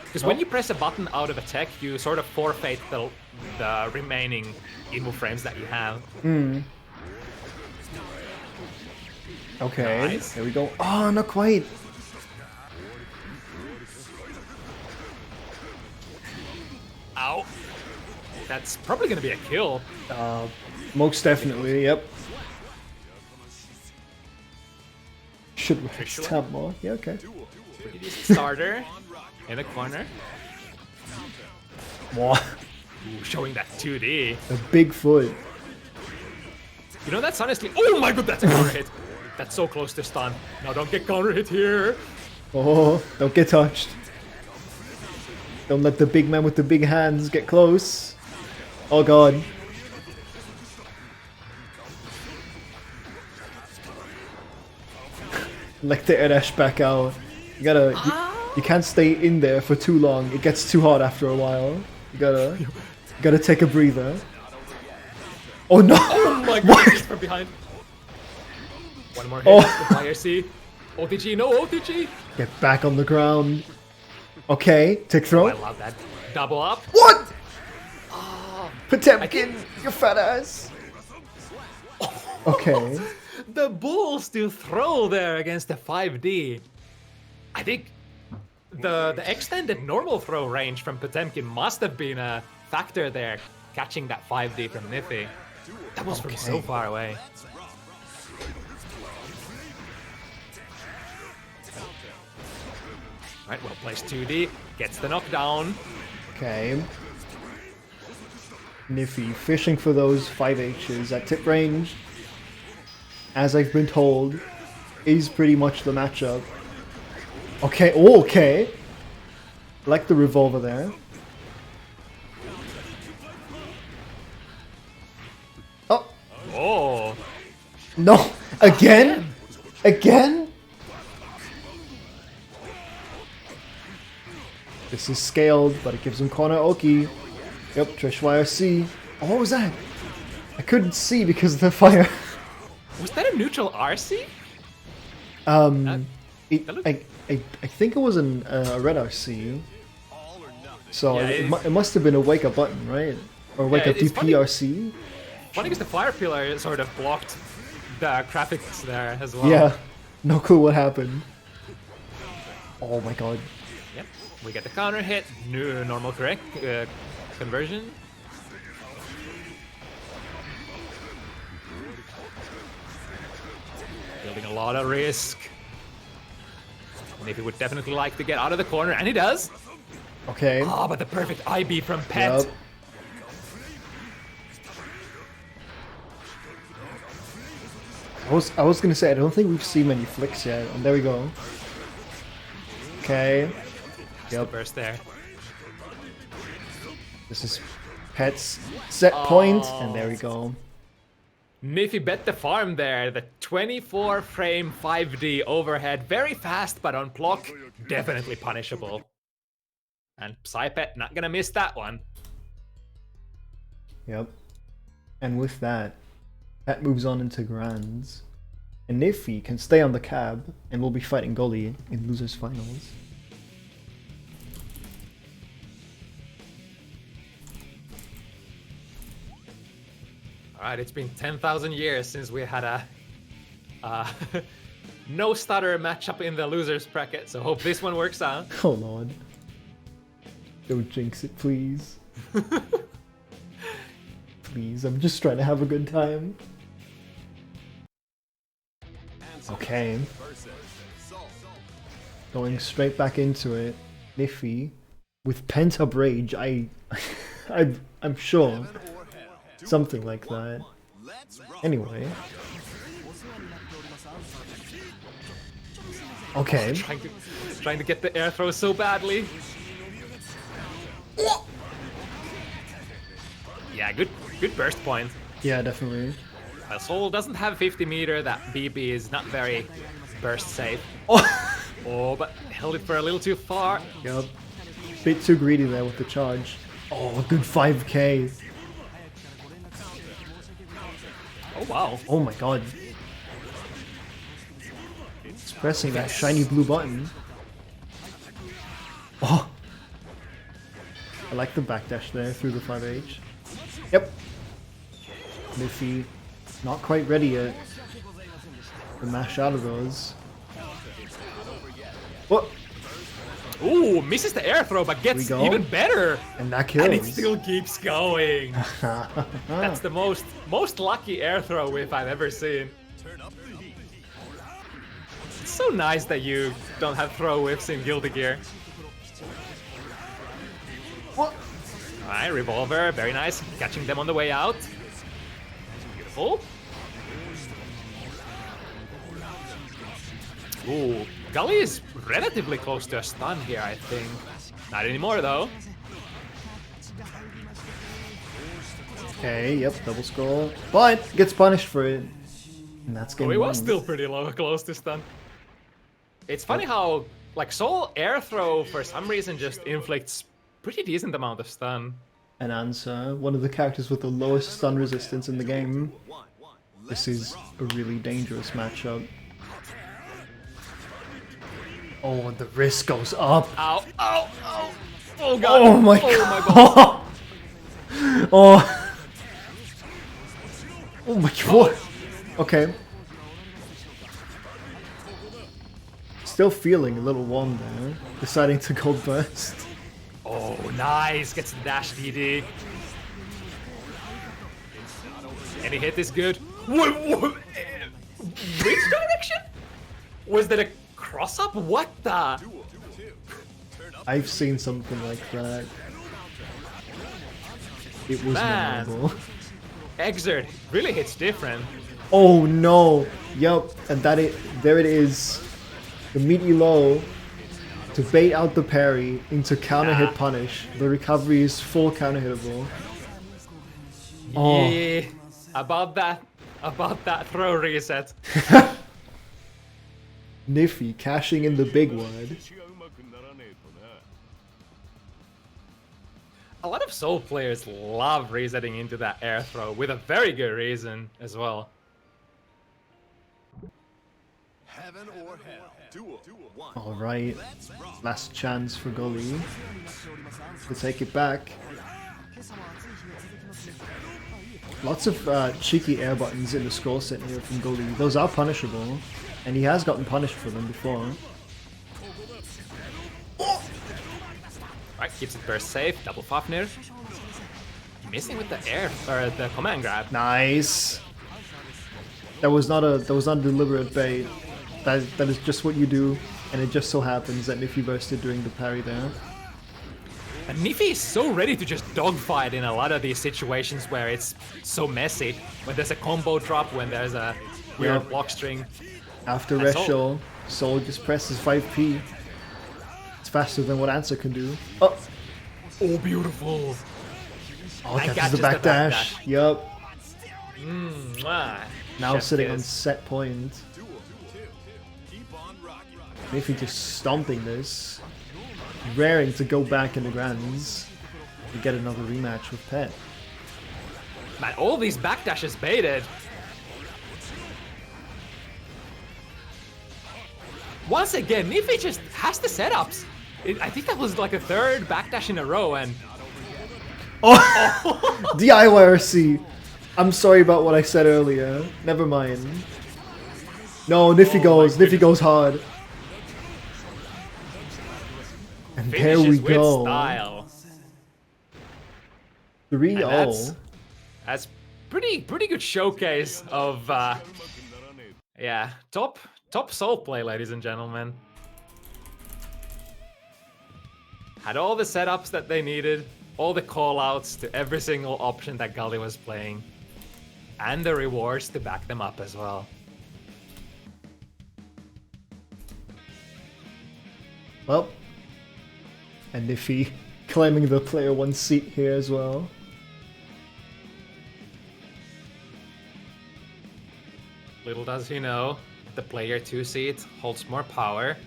Because when you press a button out of a tech, you sort of forfeit the remaining evil frames that you have. Okay, Nice. there we go. Oh, not quite. Ow. That's probably gonna be a kill. Most definitely, yep. Should we stab more? Yeah, okay. Starter in the corner. More. Ooh, showing that 2D. A big foot. That's honestly. Oh my god, that's a counter hit. That's so close to stun. No, don't get counter hit here. Oh, don't get touched. Don't let the big man with the big hands get close. Oh god. Like the air dash back out. You can't stay in there for too long. It gets too hot after a while. You gotta take a breather. Oh no! Oh my god, just from behind. One more hit. Oh. The fire C. OTG, no OTG. Get back on the ground. Okay, tick Oh, throw. I love that. Double up. What? I Potemkin, can- you fat ass. Okay. The balls to throw there against the 5D. I think the extended normal throw range from Potemkin must have been a factor there, catching that 5D from Nyphi. That was from so far away. Right, well placed 2D, gets the knockdown. Okay. Nyphi fishing for those 5Hs at tip range, as I've been told, is pretty much the matchup. Okay, oh, okay. Like the revolver there. Oh, Oh, no. Again? Again? This is scaled, but it gives him corner Oki. Yep, Trishwire C. Oh, what was that? I couldn't see because of the fire. was that a neutral RC? I think it was a red RC. So Yeah, it must have been a wake up button, right? Or wake Yeah, up it's funny. DPRC? Funny because the fire pillar sort of blocked the graphics there as well. Yeah, no clue what happened. Oh my god. Yep. We get the counter hit, new normal correct conversion. Building a lot of risk. Nyphi would definitely like to get out of the corner, and he does. Okay. Oh, but the perfect IB from Pet. Yep. I was gonna say, I don't think we've seen many flicks yet, and there we go. Okay. Yep. Burst there. This is Pet's set point, and there we go. Nyphi bet the farm there. The 24 frame 5D overhead. Very fast, but on block, definitely punishable. And PsychedelicPet not gonna miss that one. Yep. And with that, Pet moves on into Grands. And Nyphi can stay on the cab, and will be fighting Gully in Losers Finals. Alright, it's been 10,000 years since we had a no stutter matchup in the losers bracket, so hope this one works out. Oh lord. Don't jinx it, please. Please, I'm just trying to have a good time. Okay. Going straight back into it. Nyphi, with pent-up rage, I'm sure. Something like that. Anyway. Okay. Trying to get the air throw so badly. Yeah, good burst point. Yeah, definitely. Well, Soul doesn't have 50 meter. That BB is not very burst safe. Oh, but held it for a little too far. Yep. Bit too greedy there with the charge. Oh, a good 5k. Oh wow. Oh my god. It's pressing that shiny blue button. Oh! I like the backdash there through the 5H. Yep. Nyphi, not quite ready yet to mash out of those. What? Ooh, misses the air throw, but gets even better. And that kills. And it still keeps going. That's the most lucky air throw whiff I've ever seen. It's so nice that you don't have throw whiffs in Guilty Gear. What? Alright, revolver, very nice. Catching them on the way out. Beautiful. Ooh, Gully is relatively close to a stun here, I think. Not anymore, though. Okay, yep, double scroll. But gets punished for it. And that's game he one. was still pretty close to stun. It's funny how, like, Soul air throw for some reason just inflicts pretty decent amount of stun. And Antser, one of the characters with the lowest stun resistance in the game. This is a really dangerous matchup. Oh, and the wrist goes up. Ow, ow, ow. Oh god. Oh my god. Oh. Oh my god. Okay. Still feeling a little warm there. Deciding to go burst. Oh, nice. Gets the dash DD. Any hit is good. Which direction? Was that a cross up? What the? I've seen something like that. It was Man. memorable. Xrd really hits different. Oh no! Yup, and there it is. The meaty low to bait out the parry into counter hit punish. The recovery is full counter hittable. Oh. Yeah, about that throw reset. Nyphi cashing in the big one. A lot of Soul players love resetting into that air throw with a very good reason as well. Heaven or hell. Duel. One. Alright, last chance for Gully to take it back. Lots of cheeky air buttons in the scroll set here from Gully. Those are punishable, and he has gotten punished for them before. Right, keeps it burst safe, double Fafnir. Missing with the air, or the command grab. Nice. That was not a deliberate bait. That is just what you do, and it just so happens that Nyphi bursted during the parry there. And Nyphi is so ready to just dogfight in a lot of these situations where it's so messy. When there's a combo drop, when there's a weird block string. After And Resho, Soul just presses 5p. It's faster than what Antser can do. Oh! Oh, beautiful. Oh, And catches the catches the backdash. Yup. Mwah. Now Chef sitting on kiss. set point. Nyphi just stomping this. Raring to go back in the grands. To get another rematch with Pet. Man, all these backdashes baited. Once again, Nyphi just has the setups. I think that was like a third backdash in a row, and Oh! DIYRC! I'm sorry about what I said earlier. Never mind. No, Nyphi goes. Nyphi goes hard. And there finishes we with go. style. 3-0. That's pretty good showcase of yeah, top soul play, ladies and gentlemen. Had all the setups that they needed, all the callouts to every single option that Gully was playing, and the rewards to back them up as well. Well, and Nyphi claiming the player 1 seat here as well. Little does he know, the player 2 seat holds more power.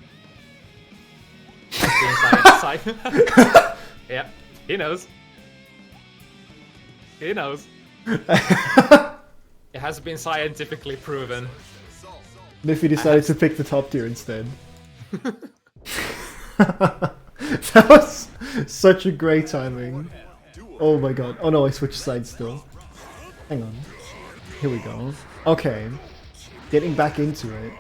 Yeah, he knows. He knows. It has been scientifically proven. Nyphi decided to pick the top tier instead. That was such a great timing. Oh my god. Oh no, I switched sides still. Hang on. Here we go. Okay. Getting back into it.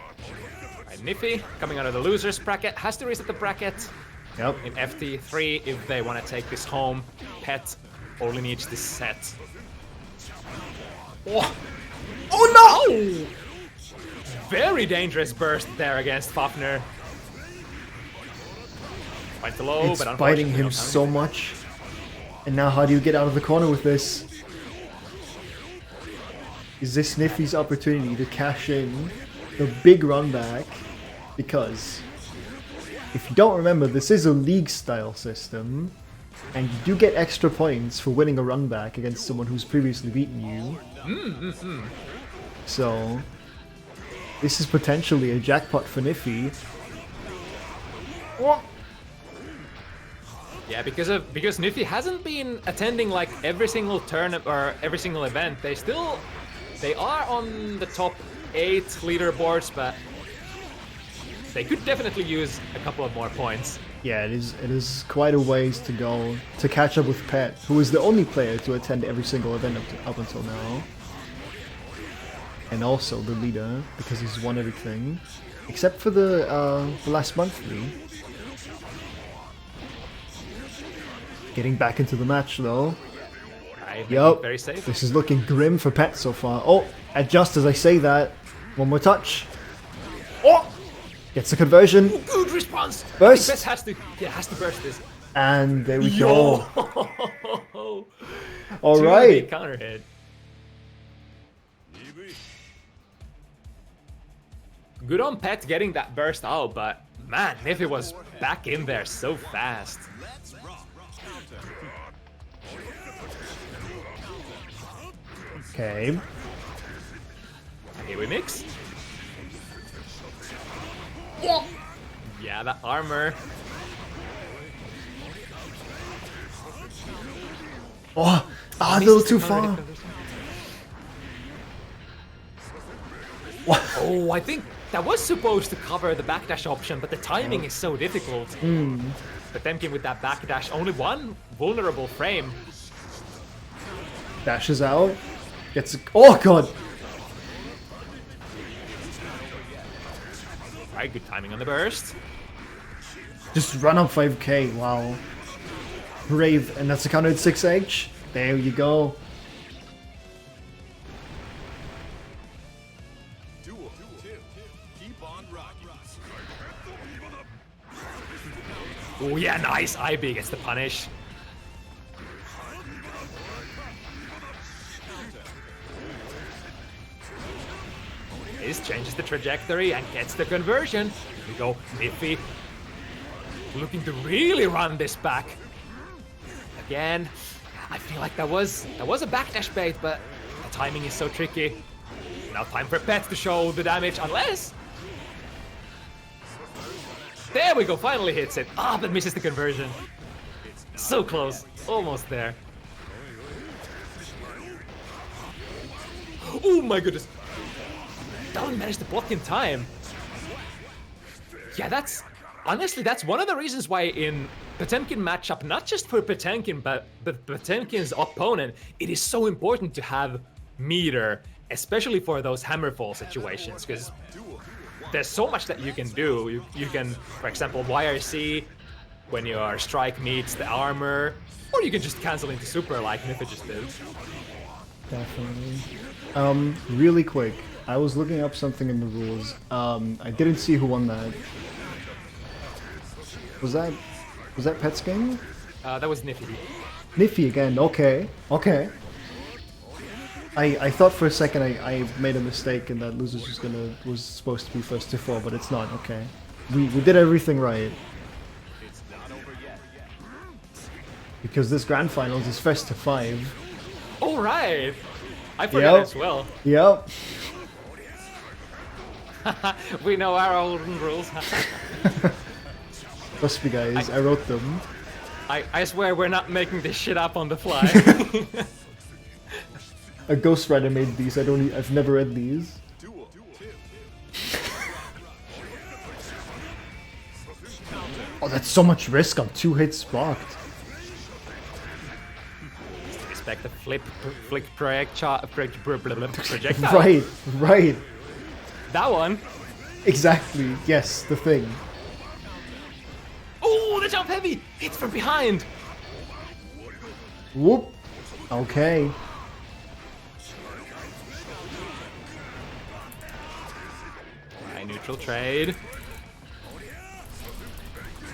Right, Nyphi, coming out of the losers bracket, has to reset the bracket Yep. in FT3 if they want to take this home. Pet only needs this set. Oh, Oh no! very dangerous burst there against Fafnir. Quite low, It's but biting unfortunately him no so timing. much. And now how do you get out of the corner with this? Is this Nyphi's opportunity to cash in the big run back? Because if you don't remember, this is a league style system, and you do get extra points for winning a run back against someone who's previously beaten you. So this is potentially a jackpot for Nyphi. Yeah, because Nyphi hasn't been attending like every single turn or every single event. They are on the top 8 leaderboards, but they could definitely use a couple of more points. Yeah, it is quite a ways to go to catch up with Pet, who is the only player to attend every single event up until now. And also the leader, because he's won everything. Except for the last monthly. Getting back into the match though. Right, Yup, very safe. this is looking grim for Pet so far. Oh, and just as I say that, one more touch. Oh! Gets the conversion. Good response. Burst. Best has to burst this. And there we go. Yo! Alright. Counter hit. Good on Pet getting that burst out, but man, Nyphi was back in there so fast. Okay. Here we mix. Yeah, that armor. Oh, a little too far. Oh, I think that was supposed to cover the backdash option, but the timing is so difficult. But Temkin with that backdash, only one vulnerable frame. Dashes out. Gets. Oh god. Right, good timing on the burst. Just run up 5k. Wow. Brave, and that's a counter at 6H. There you go. Oh yeah, nice. IB gets the punish. this changes the trajectory and gets the conversion. Here we go, Nyphi looking to really run this back. Again, I feel like that was a backdash bait, but the timing is so tricky. Now time for Pet to show the damage, unless... There we go, finally hits it. Ah, but misses the conversion. So close, almost there. Oh my goodness. That one managed to block in time. Yeah, honestly, that's one of the reasons why in Potemkin matchup, not just for Potemkin, but Potemkin's opponent, it is so important to have meter, especially for those hammerfall situations, because there's so much that you can do. You can, for example, YRC when your strike meets the armor, or you can just cancel into super like Nyphi just did. Definitely. Really quick, I was looking up something in the rules. I didn't see who won that. Was that Pet's game? That was Nyphi. Nyphi again, okay. I thought for a second I made a mistake and that Losers was supposed to be first to 4, but it's not, okay. We did everything right. Because this grand finals is first to 5. Alright! I forgot as well. Yep. We know our own rules. Trust me guys, I wrote them. I swear we're not making this shit up on the fly. A ghostwriter made these, I've never read these. Oh, that's so much risk on 2 hits blocked. Expect the flick projectile. Right. That one. Exactly, yes, the thing. Oh, the jump heavy! Hits from behind! Whoop. Okay. High neutral trade.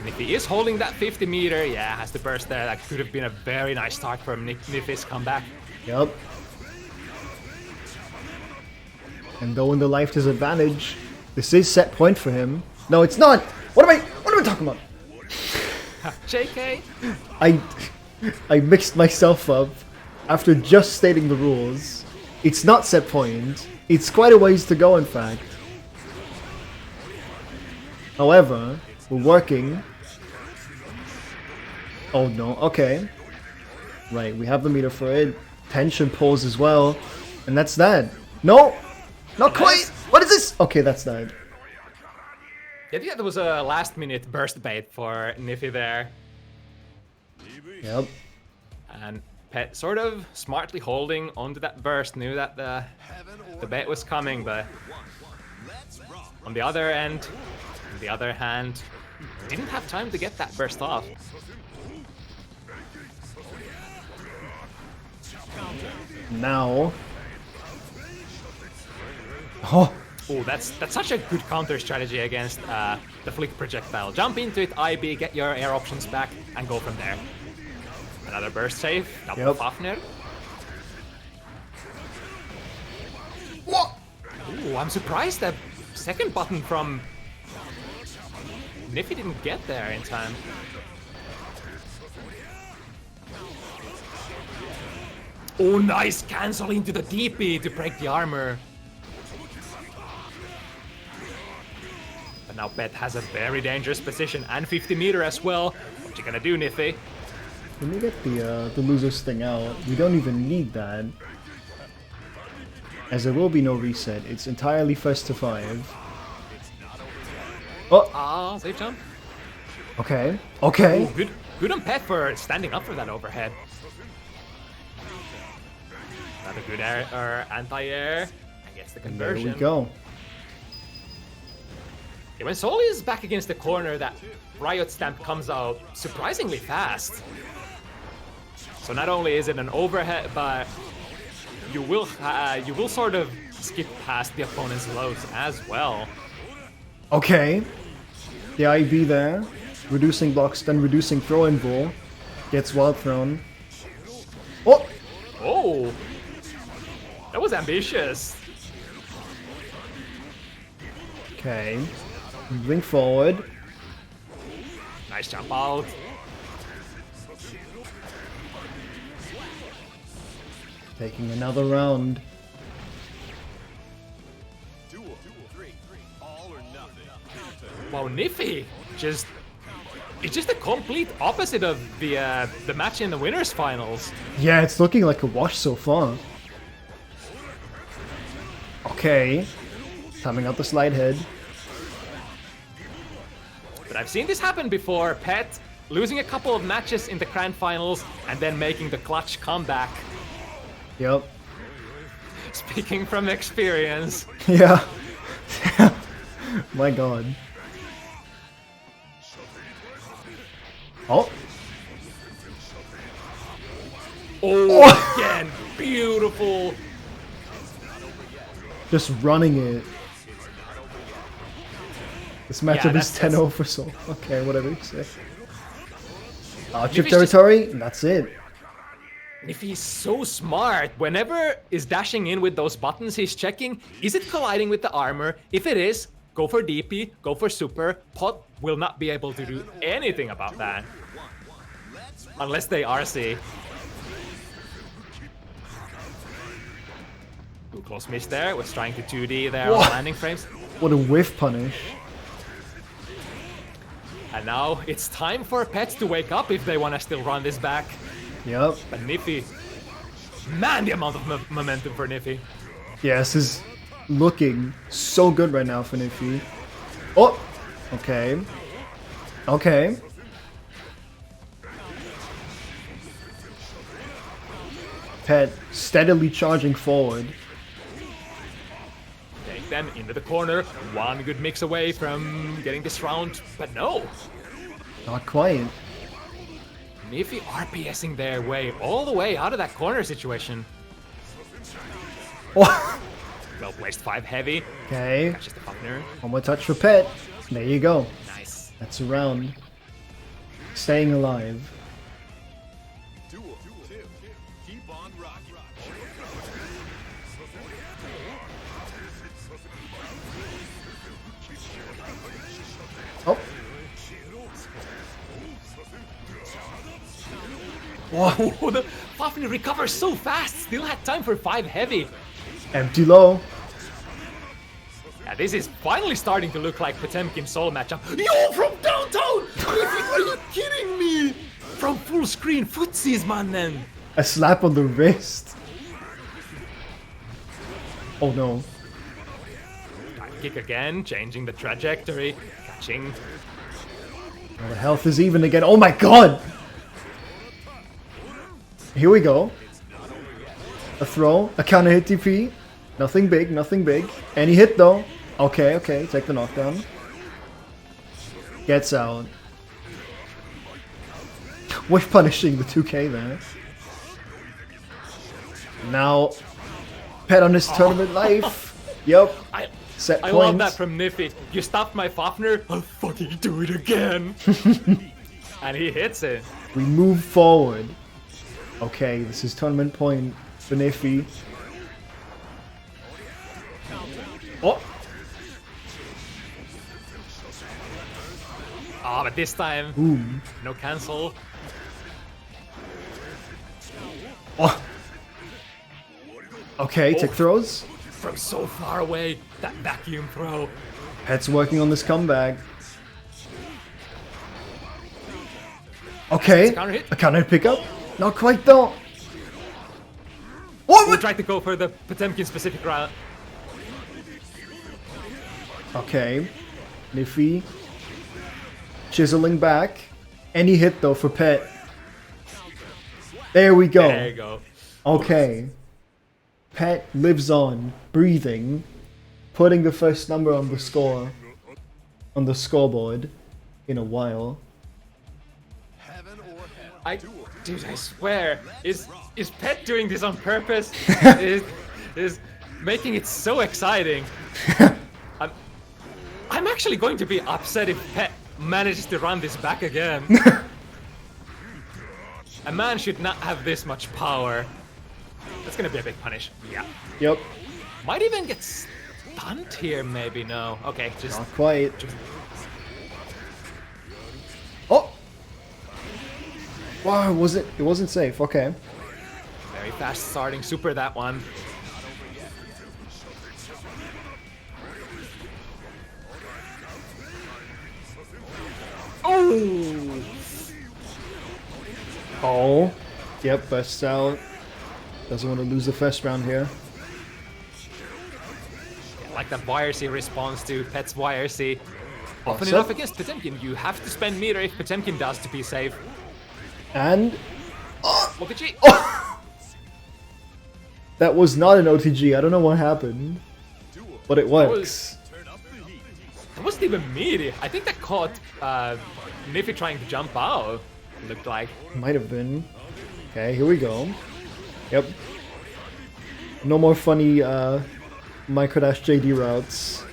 Nyphi is holding that 50 meter. Yeah, has to burst there. That could have been a very nice start from Nyphi's comeback. Yep. And though in the life disadvantage, this is set point for him. No, it's not! What am I talking about? JK? I mixed myself up after just stating the rules. It's not set point. It's quite a ways to go, in fact. However, we're working. Oh no, okay. Right, we have the meter for it. Tension pulls as well. And that's that. No! Not quite! What is this? Okay, that's that. Yeah, there was a last minute burst bait for Nyphi there. Yep. And Pet sort of smartly holding onto that burst, knew that the bait was coming, but on the other hand, didn't have time to get that burst off. Now. Oh. Oh, that's such a good counter strategy against the flick projectile. Jump into it, IB, get your air options back, and go from there. Another burst save, double Fafnir. What? Ooh, I'm surprised that second button from Nyphi didn't get there in time. Oh, nice cancel into the DP to break the armor. But now Pet has a very dangerous position and 50 meter as well. What you gonna do, Nyphi? Let me get the losers thing out. We don't even need that. As there will be no reset. It's entirely first to 5. Oh! Ah, safe jump. Okay. Okay. Ooh, good on Pet for standing up for that overhead. Another good air, anti-air, and gets the conversion. There we go. Yeah, when Soul is back against the corner, that Riot Stamp comes out surprisingly fast. So not only is it an overhead, but you will sort of skip past the opponent's lows as well. Okay. The IB there. Reducing blocks, then reducing throw-in ball. Gets wild thrown. Oh! Oh! That was ambitious. Okay. Moving forward. Nice jump out. Taking another round. Duel 3. All or nothing. Wow, Nyphi just... It's just the complete opposite of the match in the winners finals. Yeah, it's looking like a wash so far. Okay. Coming out the slide head. But I've seen this happen before. Pet losing a couple of matches in the grand finals and then making the clutch comeback. Yep. Speaking from experience. Yeah. My god. Oh. Oh, again, beautiful. Just running it. This matchup is that's- 10-0 for Soul. Okay, whatever you say. Chip Nyphi's territory, and that's it. Nyphi is so smart. Whenever is dashing in with those buttons, he's checking, is it colliding with the armor? If it is, go for DP, go for super. Pot will not be able to do anything about that. Unless they RC. Too close miss there. Was trying to 2D there on Whoa. landing frames. What a whiff punish. And now it's time for Pets to wake up if they want to still run this back. Yep. But Nyphi, man, the amount of momentum for Nyphi. Yeah, this is looking so good right now for Nyphi. Oh! Okay. Okay. Pet steadily charging forward. Take them into the corner. One good mix away from getting this round, but no. Not quite. Nyphi RPSing their way all the way out of that corner situation. Oh. Well placed 5 heavy. Okay. Catches the partner. One more touch for Pet. There you go. Nice. That's a round. Staying alive. Duel 2. Keep on rocking. Oh. Whoa, the Fafnir recovers so fast. Still had time for 5 heavy. Empty low. Yeah, this is finally starting to look like Potemkin Soul matchup. Yo, from downtown! Are you kidding me? From full screen footsies, man. A slap on the wrist. Oh no. Kick again, changing the trajectory, catching. Well, the health is even again. Oh my god! Here we go. A throw, a counter hit TP. Nothing big, nothing big. Any hit though. Okay, okay, take the knockdown. Gets out. Whiff punishing the 2K there. Now, Pet on his tournament life. Yep. Set I points. love that from Nyphi. You stopped my Fafnir, I'll fucking do it again. And he hits it. We move forward. Okay, this is tournament point for Nyphi. Oh! Ah, but this time, Boom. no cancel. Oh! Okay, tick throws. From so far away, that vacuum throw. Pet's working on this comeback. Okay, counter hit. a counter hit pickup. Not quite though. We'll What? try to go for the Potemkin specific route. Okay, Nyphi chiseling back. Any hit though for Pet. There we go. There you go. Okay. Pet lives on, breathing, putting the first number on the score, on the scoreboard, in a while. Heaven or hell. Dude, I swear, is Pet doing this on purpose? is making it so exciting. I'm actually going to be upset if Pet manages to run this back again. A man should not have this much power. That's gonna be a big punish. Yeah. Yep. Might even get stunned here, maybe? No. Okay, just... Not quite. Oh! Wow, it wasn't safe. Okay. Very fast starting super, that one. Oh! Oh. Yep, bursts out. Doesn't want to lose the first round here. Like that Avarice response to Pet's Avarice. Often Awesome. enough against Potemkin, you have to spend meter if Potemkin does to be safe. And OTG! that was not an OTG. I don't know what happened, but it works. That wasn't even meaty. I think that caught Nyphi trying to jump out, it looked like. Might have been. Okay, here we go. Yep. No more funny microdash JD routes.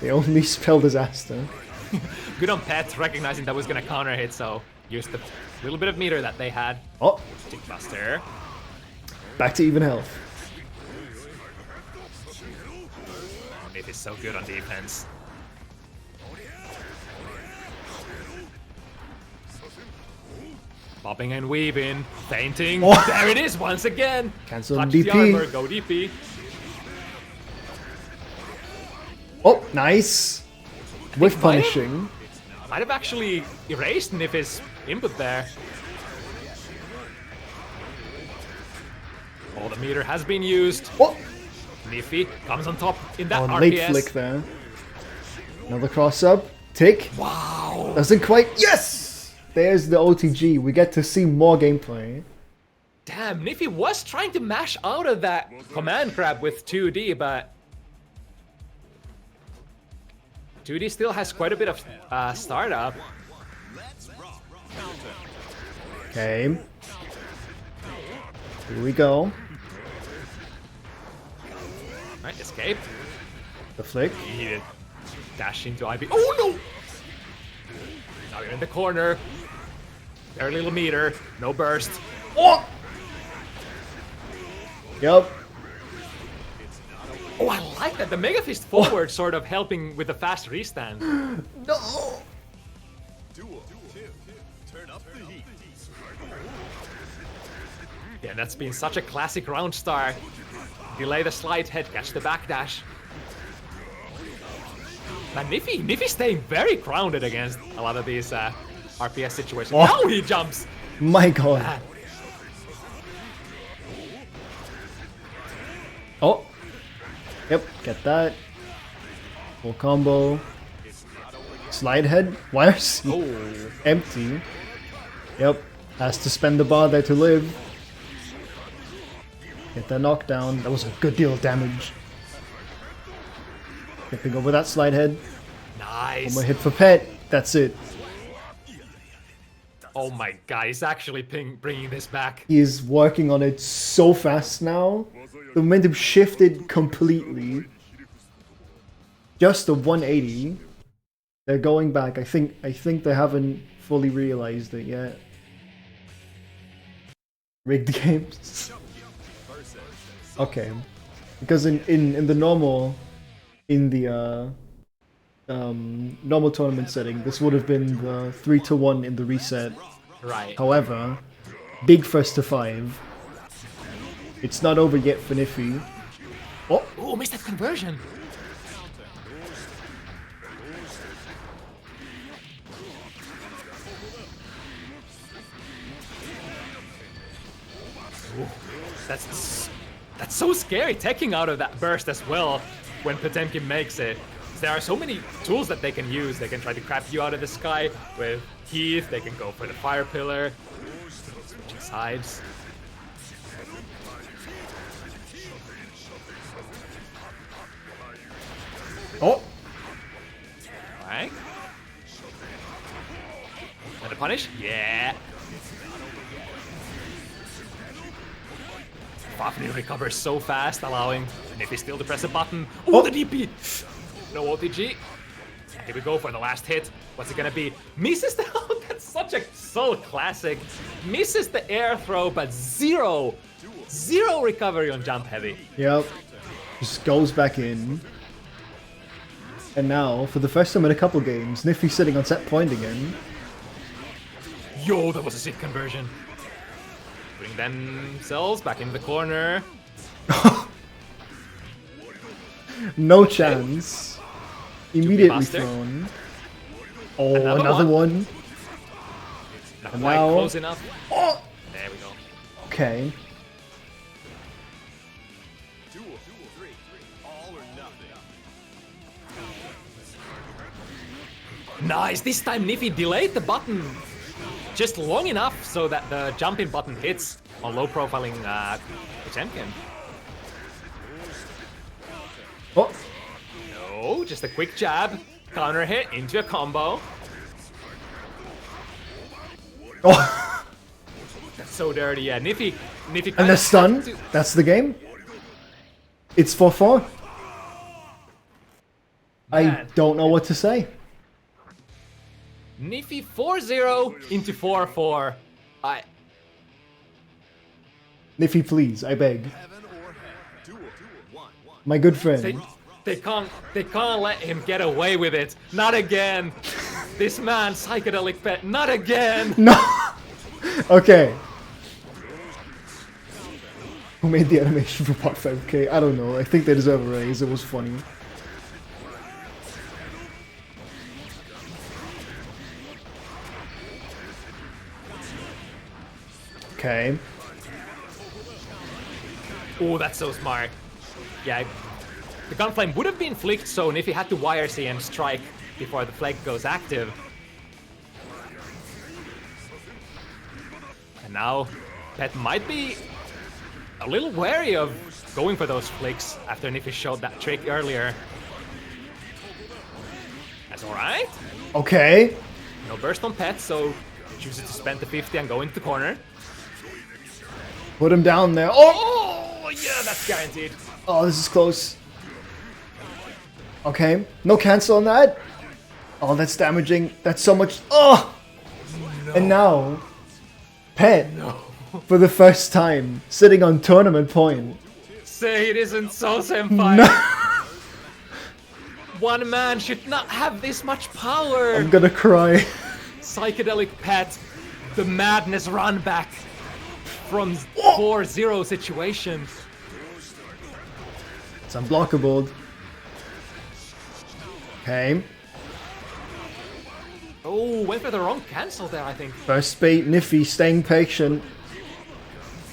They only spell disaster. Good on Pet, recognizing that was gonna counter hit, so used the little bit of meter that they had. Oh, Stick Buster. back to even health. Nyphi's so good on defense. Bobbing and weaving, fainting. Oh. There it is once again. Cancel Touch DP. the armor, go DP. Oh, nice. With might punishing. Might have actually erased Nyphi's input there. All the meter has been used. Oh, Nyphi comes on top in that late RPS. flick there. Another cross up. Tick. Wow. Doesn't quite. Yes! There's the OTG. We get to see more gameplay. Damn, Nyphi was trying to mash out of that command grab with 2D, but 2D still has quite a bit of startup. Okay. Here we go. Right, escape. The flick. He dash into IB. Oh no! Now you're in the corner. Very little meter, no burst. Oh! Yep. Oh, I like that. The Mega Fist forward sort of helping with the fast restand. No! Yeah, that's been such a classic round star. Delay the slide head, catch the backdash. Man, Nyphi's staying very grounded against a lot of these RPS situations. Oh. Now he jumps! My god. Ah, Oh. Yep, get that. Full combo. Slide head. Wires. oh. Empty. Yep. Has to spend the bar there to live. Get that knockdown. That was a good deal of damage. Tipping over that slide head. One Nice. more hit for Pet. That's it. Oh my god, he's actually bringing this back. He is working on it so fast now. The momentum shifted completely. Just a 180. They're going back. I think they haven't fully realized it yet. Rigged games. Okay. Because in the normal normal tournament setting, this would have been the 3-1 in the reset. Right. However, big first to 5. It's not over yet for Nyphi. Oh, Oh, missed that conversion. Ooh, that's so scary, taking out of that burst as well when Potemkin makes it. There are so many tools that they can use. They can try to crap you out of the sky with Heath. They can go for the fire pillar. Switching sides. oh, Alright. And a punish? Yeah. Fafnir recovers so fast, allowing Nyphi still to press a button. Oh, the DP! No OTG. Here we go for the last hit. What's it gonna be? Misses the... Oh, that's such a so classic. Misses the air throw, but zero recovery on jump heavy. yep. Just goes back in. And now, for the first time in a couple games, Nyphi's sitting on set point again. Yo, that was a sick conversion. Putting themselves back in the corner. No chance. Immediately master. thrown. Oh, Another another one. Not And quite now- close enough. Oh! There we go. Okay. Duel 3. All or nothing. Nice! This time Nyphi delayed the button just long enough so that the jumping button hits on low profiling Potemkin. Oh! No, just a quick jab, counter hit into a combo. Oh! That's so dirty. Yeah, Nyphi And kinda the stun? had to- That's the game? It's 4-4? I Man. don't know what to say. Nyphi 4-0 into 4-4. Nyphi, please, I beg. Heaven or hell. Duel 1. My good They, friend. they can't let him get away with it. Not again. This man, PsychedelicPet, not again. No! Okay. Who made the animation for Part 5K? I don't know. I think they deserve a raise. It was funny. Okay. Oh, that's so smart. Yeah, the gunflame would have been flicked soon if he had to wire C and strike before the flag goes active. And now, Pet might be a little wary of going for those flicks after Nyphi showed that trick earlier. That's alright. Okay. No burst on Pet, so chooses to spend the 50 and go into the corner. Put him down there. Oh! Oh, yeah, that's guaranteed. Oh, this is close. Okay. No cancel on that. Oh, that's damaging. That's so much. Oh! No. And now, Pet, for the first time, sitting on tournament point. Say it isn't so, Senpai. No. One man should not have this much power. I'm gonna cry. PsychedelicPet, the madness run back from 4-0 situation. It's unblockable. Okay. Oh, went for the wrong cancel there, I think. First bait, Nyphi staying patient.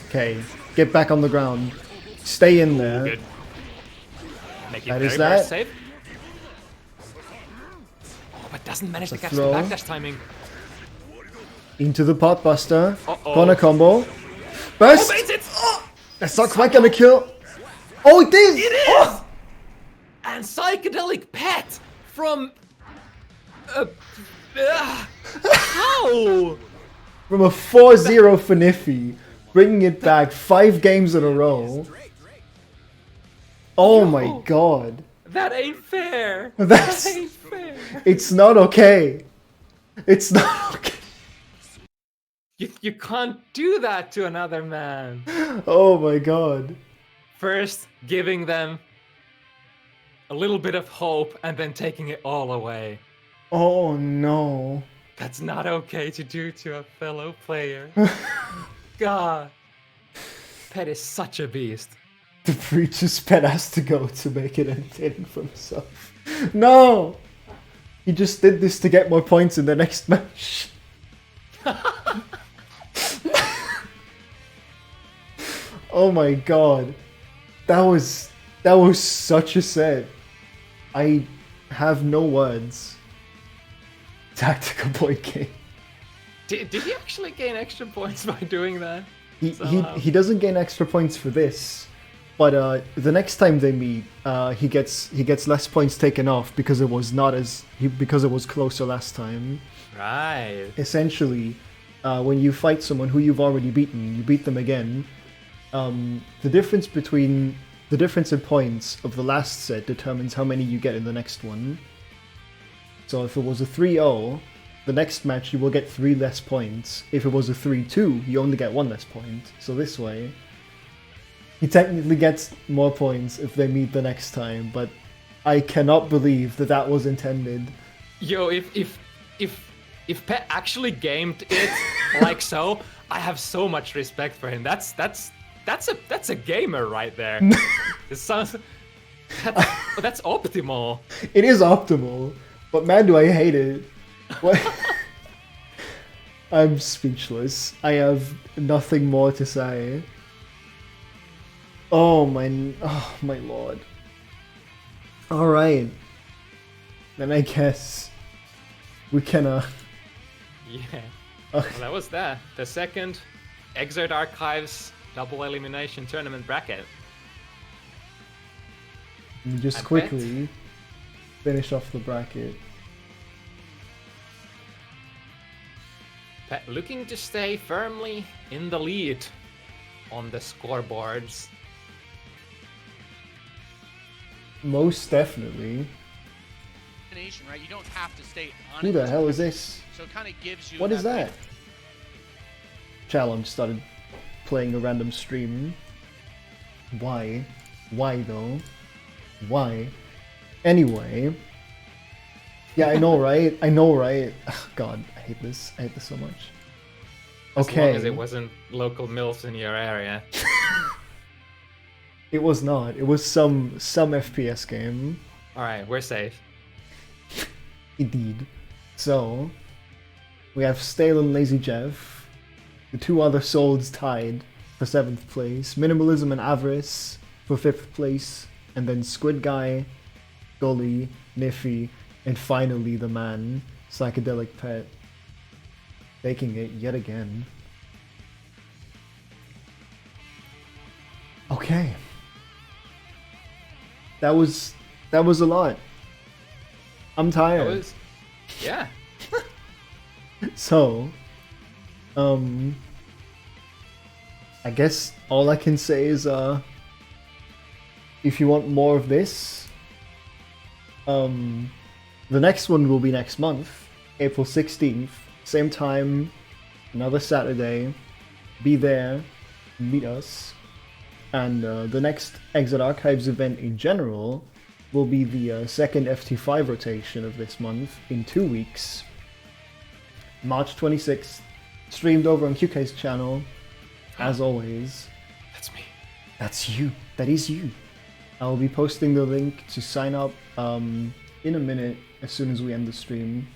Okay. Get back on the ground. Stay in there. Good. Make it That very, is very that. safe. Oh, but doesn't manage to a catch throw. the backdash timing. Into the pot buster. Uh-oh. Corner combo. Burst! Oh, baits it! Oh, That's not quite gonna kill. Oh, it did! it is! Oh! And PsychedelicPet from... how? From a 4-0 for Nyphi, bringing it back 5 games in a row. Oh my god. That ain't fair. That's- That ain't fair. It's not okay. It's not okay. You can't do that to another man. Oh my god. First, giving them a little bit of hope and then taking it all away. Oh no. That's not okay to do to a fellow player. God. Pet is such a beast. The preacher's pet has to go to make it entertaining for himself. No! He just did this to get more points in the next match. Oh my god. That was such a set. I have no words. Tactical point game. Did he actually gain extra points by doing that? He doesn't gain extra points for this, but the next time they meet, he gets less points taken off because it was because it was closer last time. Right. Essentially, when you fight someone who you've already beaten, you beat them again. The difference in points of the last set determines how many you get in the next one. So if it was a 3-0, the next match you will get 3 less points. If it was a 3-2, you only get 1 less point. So this way, He technically gets more points if they meet the next time, but I cannot believe that that was intended. Yo, if Pet actually gamed it like so, I have so much respect for him. That's a gamer right there. It sounds that's optimal. It is optimal, but man, do I hate it. What? I'm speechless. I have nothing more to say. Oh my lord. All right. Then I guess we can Yeah. Well, that was that. The second Xrd Archives double elimination tournament bracket. just And quickly finish off the bracket. Pet looking to stay firmly in the lead on the scoreboards. Most definitely. Right? You don't have to stay on Who it. the hell is this? So it kind of gives you What is that that? Challenge started playing a random stream. Why? Why though? Why? Anyway. Yeah, I know, right? I know, right? Ugh, God, I hate this. I hate this so much. As Okay. long as it wasn't local MILFs in your area. It was not. It was some FPS game. Alright, we're safe. Indeed. So, we have Stale and LaziJefff. The two other souls tied for 7th place. Minimalism and Avarice for 5th place. And then SquidGuy, Gully, Nyphi, and finally the man, PsychedelicPet, taking it yet again. Okay. That was a lot. I'm tired. That was, yeah. So, I guess all I can say is, if you want more of this, the next one will be next month, April 16th, same time, another Saturday. Be there, meet us, and the next Xrd Archives event in general will be the second FT5 rotation of this month in 2 weeks. March 26th, streamed over on Kyuukei's channel, as always. That's me. That's you. That is you. I'll be posting the link to sign up in a minute as soon as we end the stream.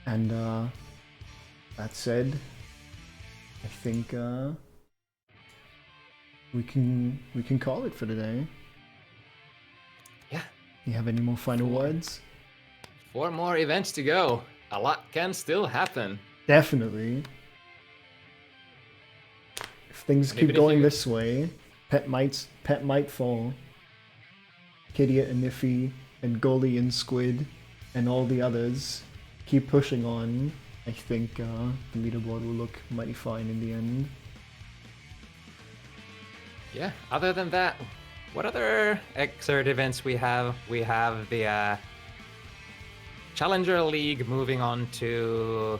And that said, I think we can call it for today. Yeah. You have any more final words? 4 more events to go. A lot can still happen. Definitely. If things And keep even if going you- this way, Pet might fall. Kidiot and Nyphi and Gully and Squid and all the others keep pushing on. I think the leaderboard will look mighty fine in the end. Yeah, other than that, what other Xrd events we have? We have the Challenger League moving on to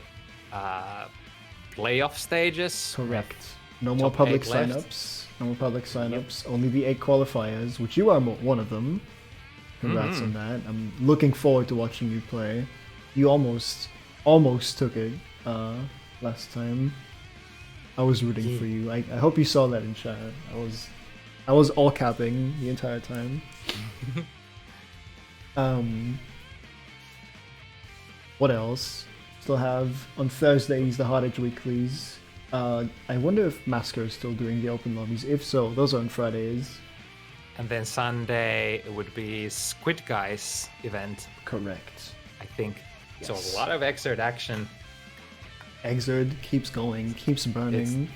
playoff stages. Correct. No more Top public 8 left. signups. No more public signups. Only the 8 qualifiers, which you are one of them. Congrats on that. I'm looking forward to watching you play. You almost took it last time. I was rooting for you. I hope you saw that in chat. I was all capping the entire time. What else? Still have on Thursdays the Hard Edge Weeklies. I wonder if Masker is still doing the open lobbies. If so, those are on Fridays. And then Sunday it would be SquidGuy's event, Correct. I think. Yes. So a lot of Xrd action. Xrd keeps going, keeps burning.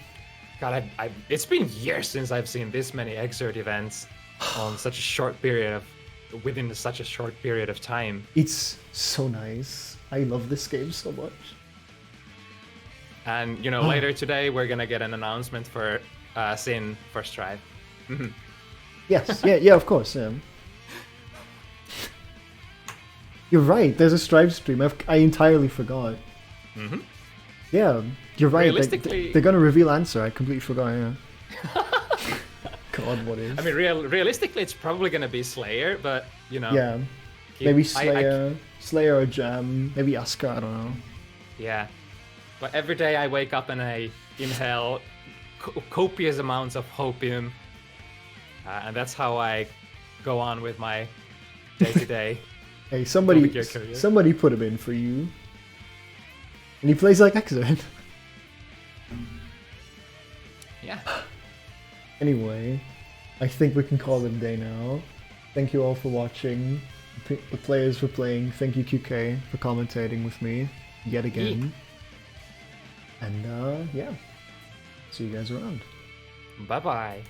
God, it's been years since I've seen this many Xrd events on such a short period within such a short period of time. It's so nice. I love this game so much. And later today we're gonna get an announcement for Sin First Try. Yes, yeah, of course, yeah. You're right, there's a Strive stream. I entirely forgot. Mm-hmm. Yeah, you're right. Realistically- They're gonna reveal Antser. I completely forgot, yeah. God, what is? I mean, realistically, it's probably gonna be Slayer, but you know. Yeah. Maybe Slayer or Jam. Maybe Asuka, I don't know. Yeah. But every day I wake up and I inhale copious amounts of hopium, and that's how I go on with my day-to-day. Hey, somebody put him in for you. And he plays like Xrd. Yeah. Anyway, I think we can call it a day now. Thank you all for watching. The players for playing. Thank you, Kyuukei, for commentating with me yet again. And yeah, see you guys around. Bye-bye.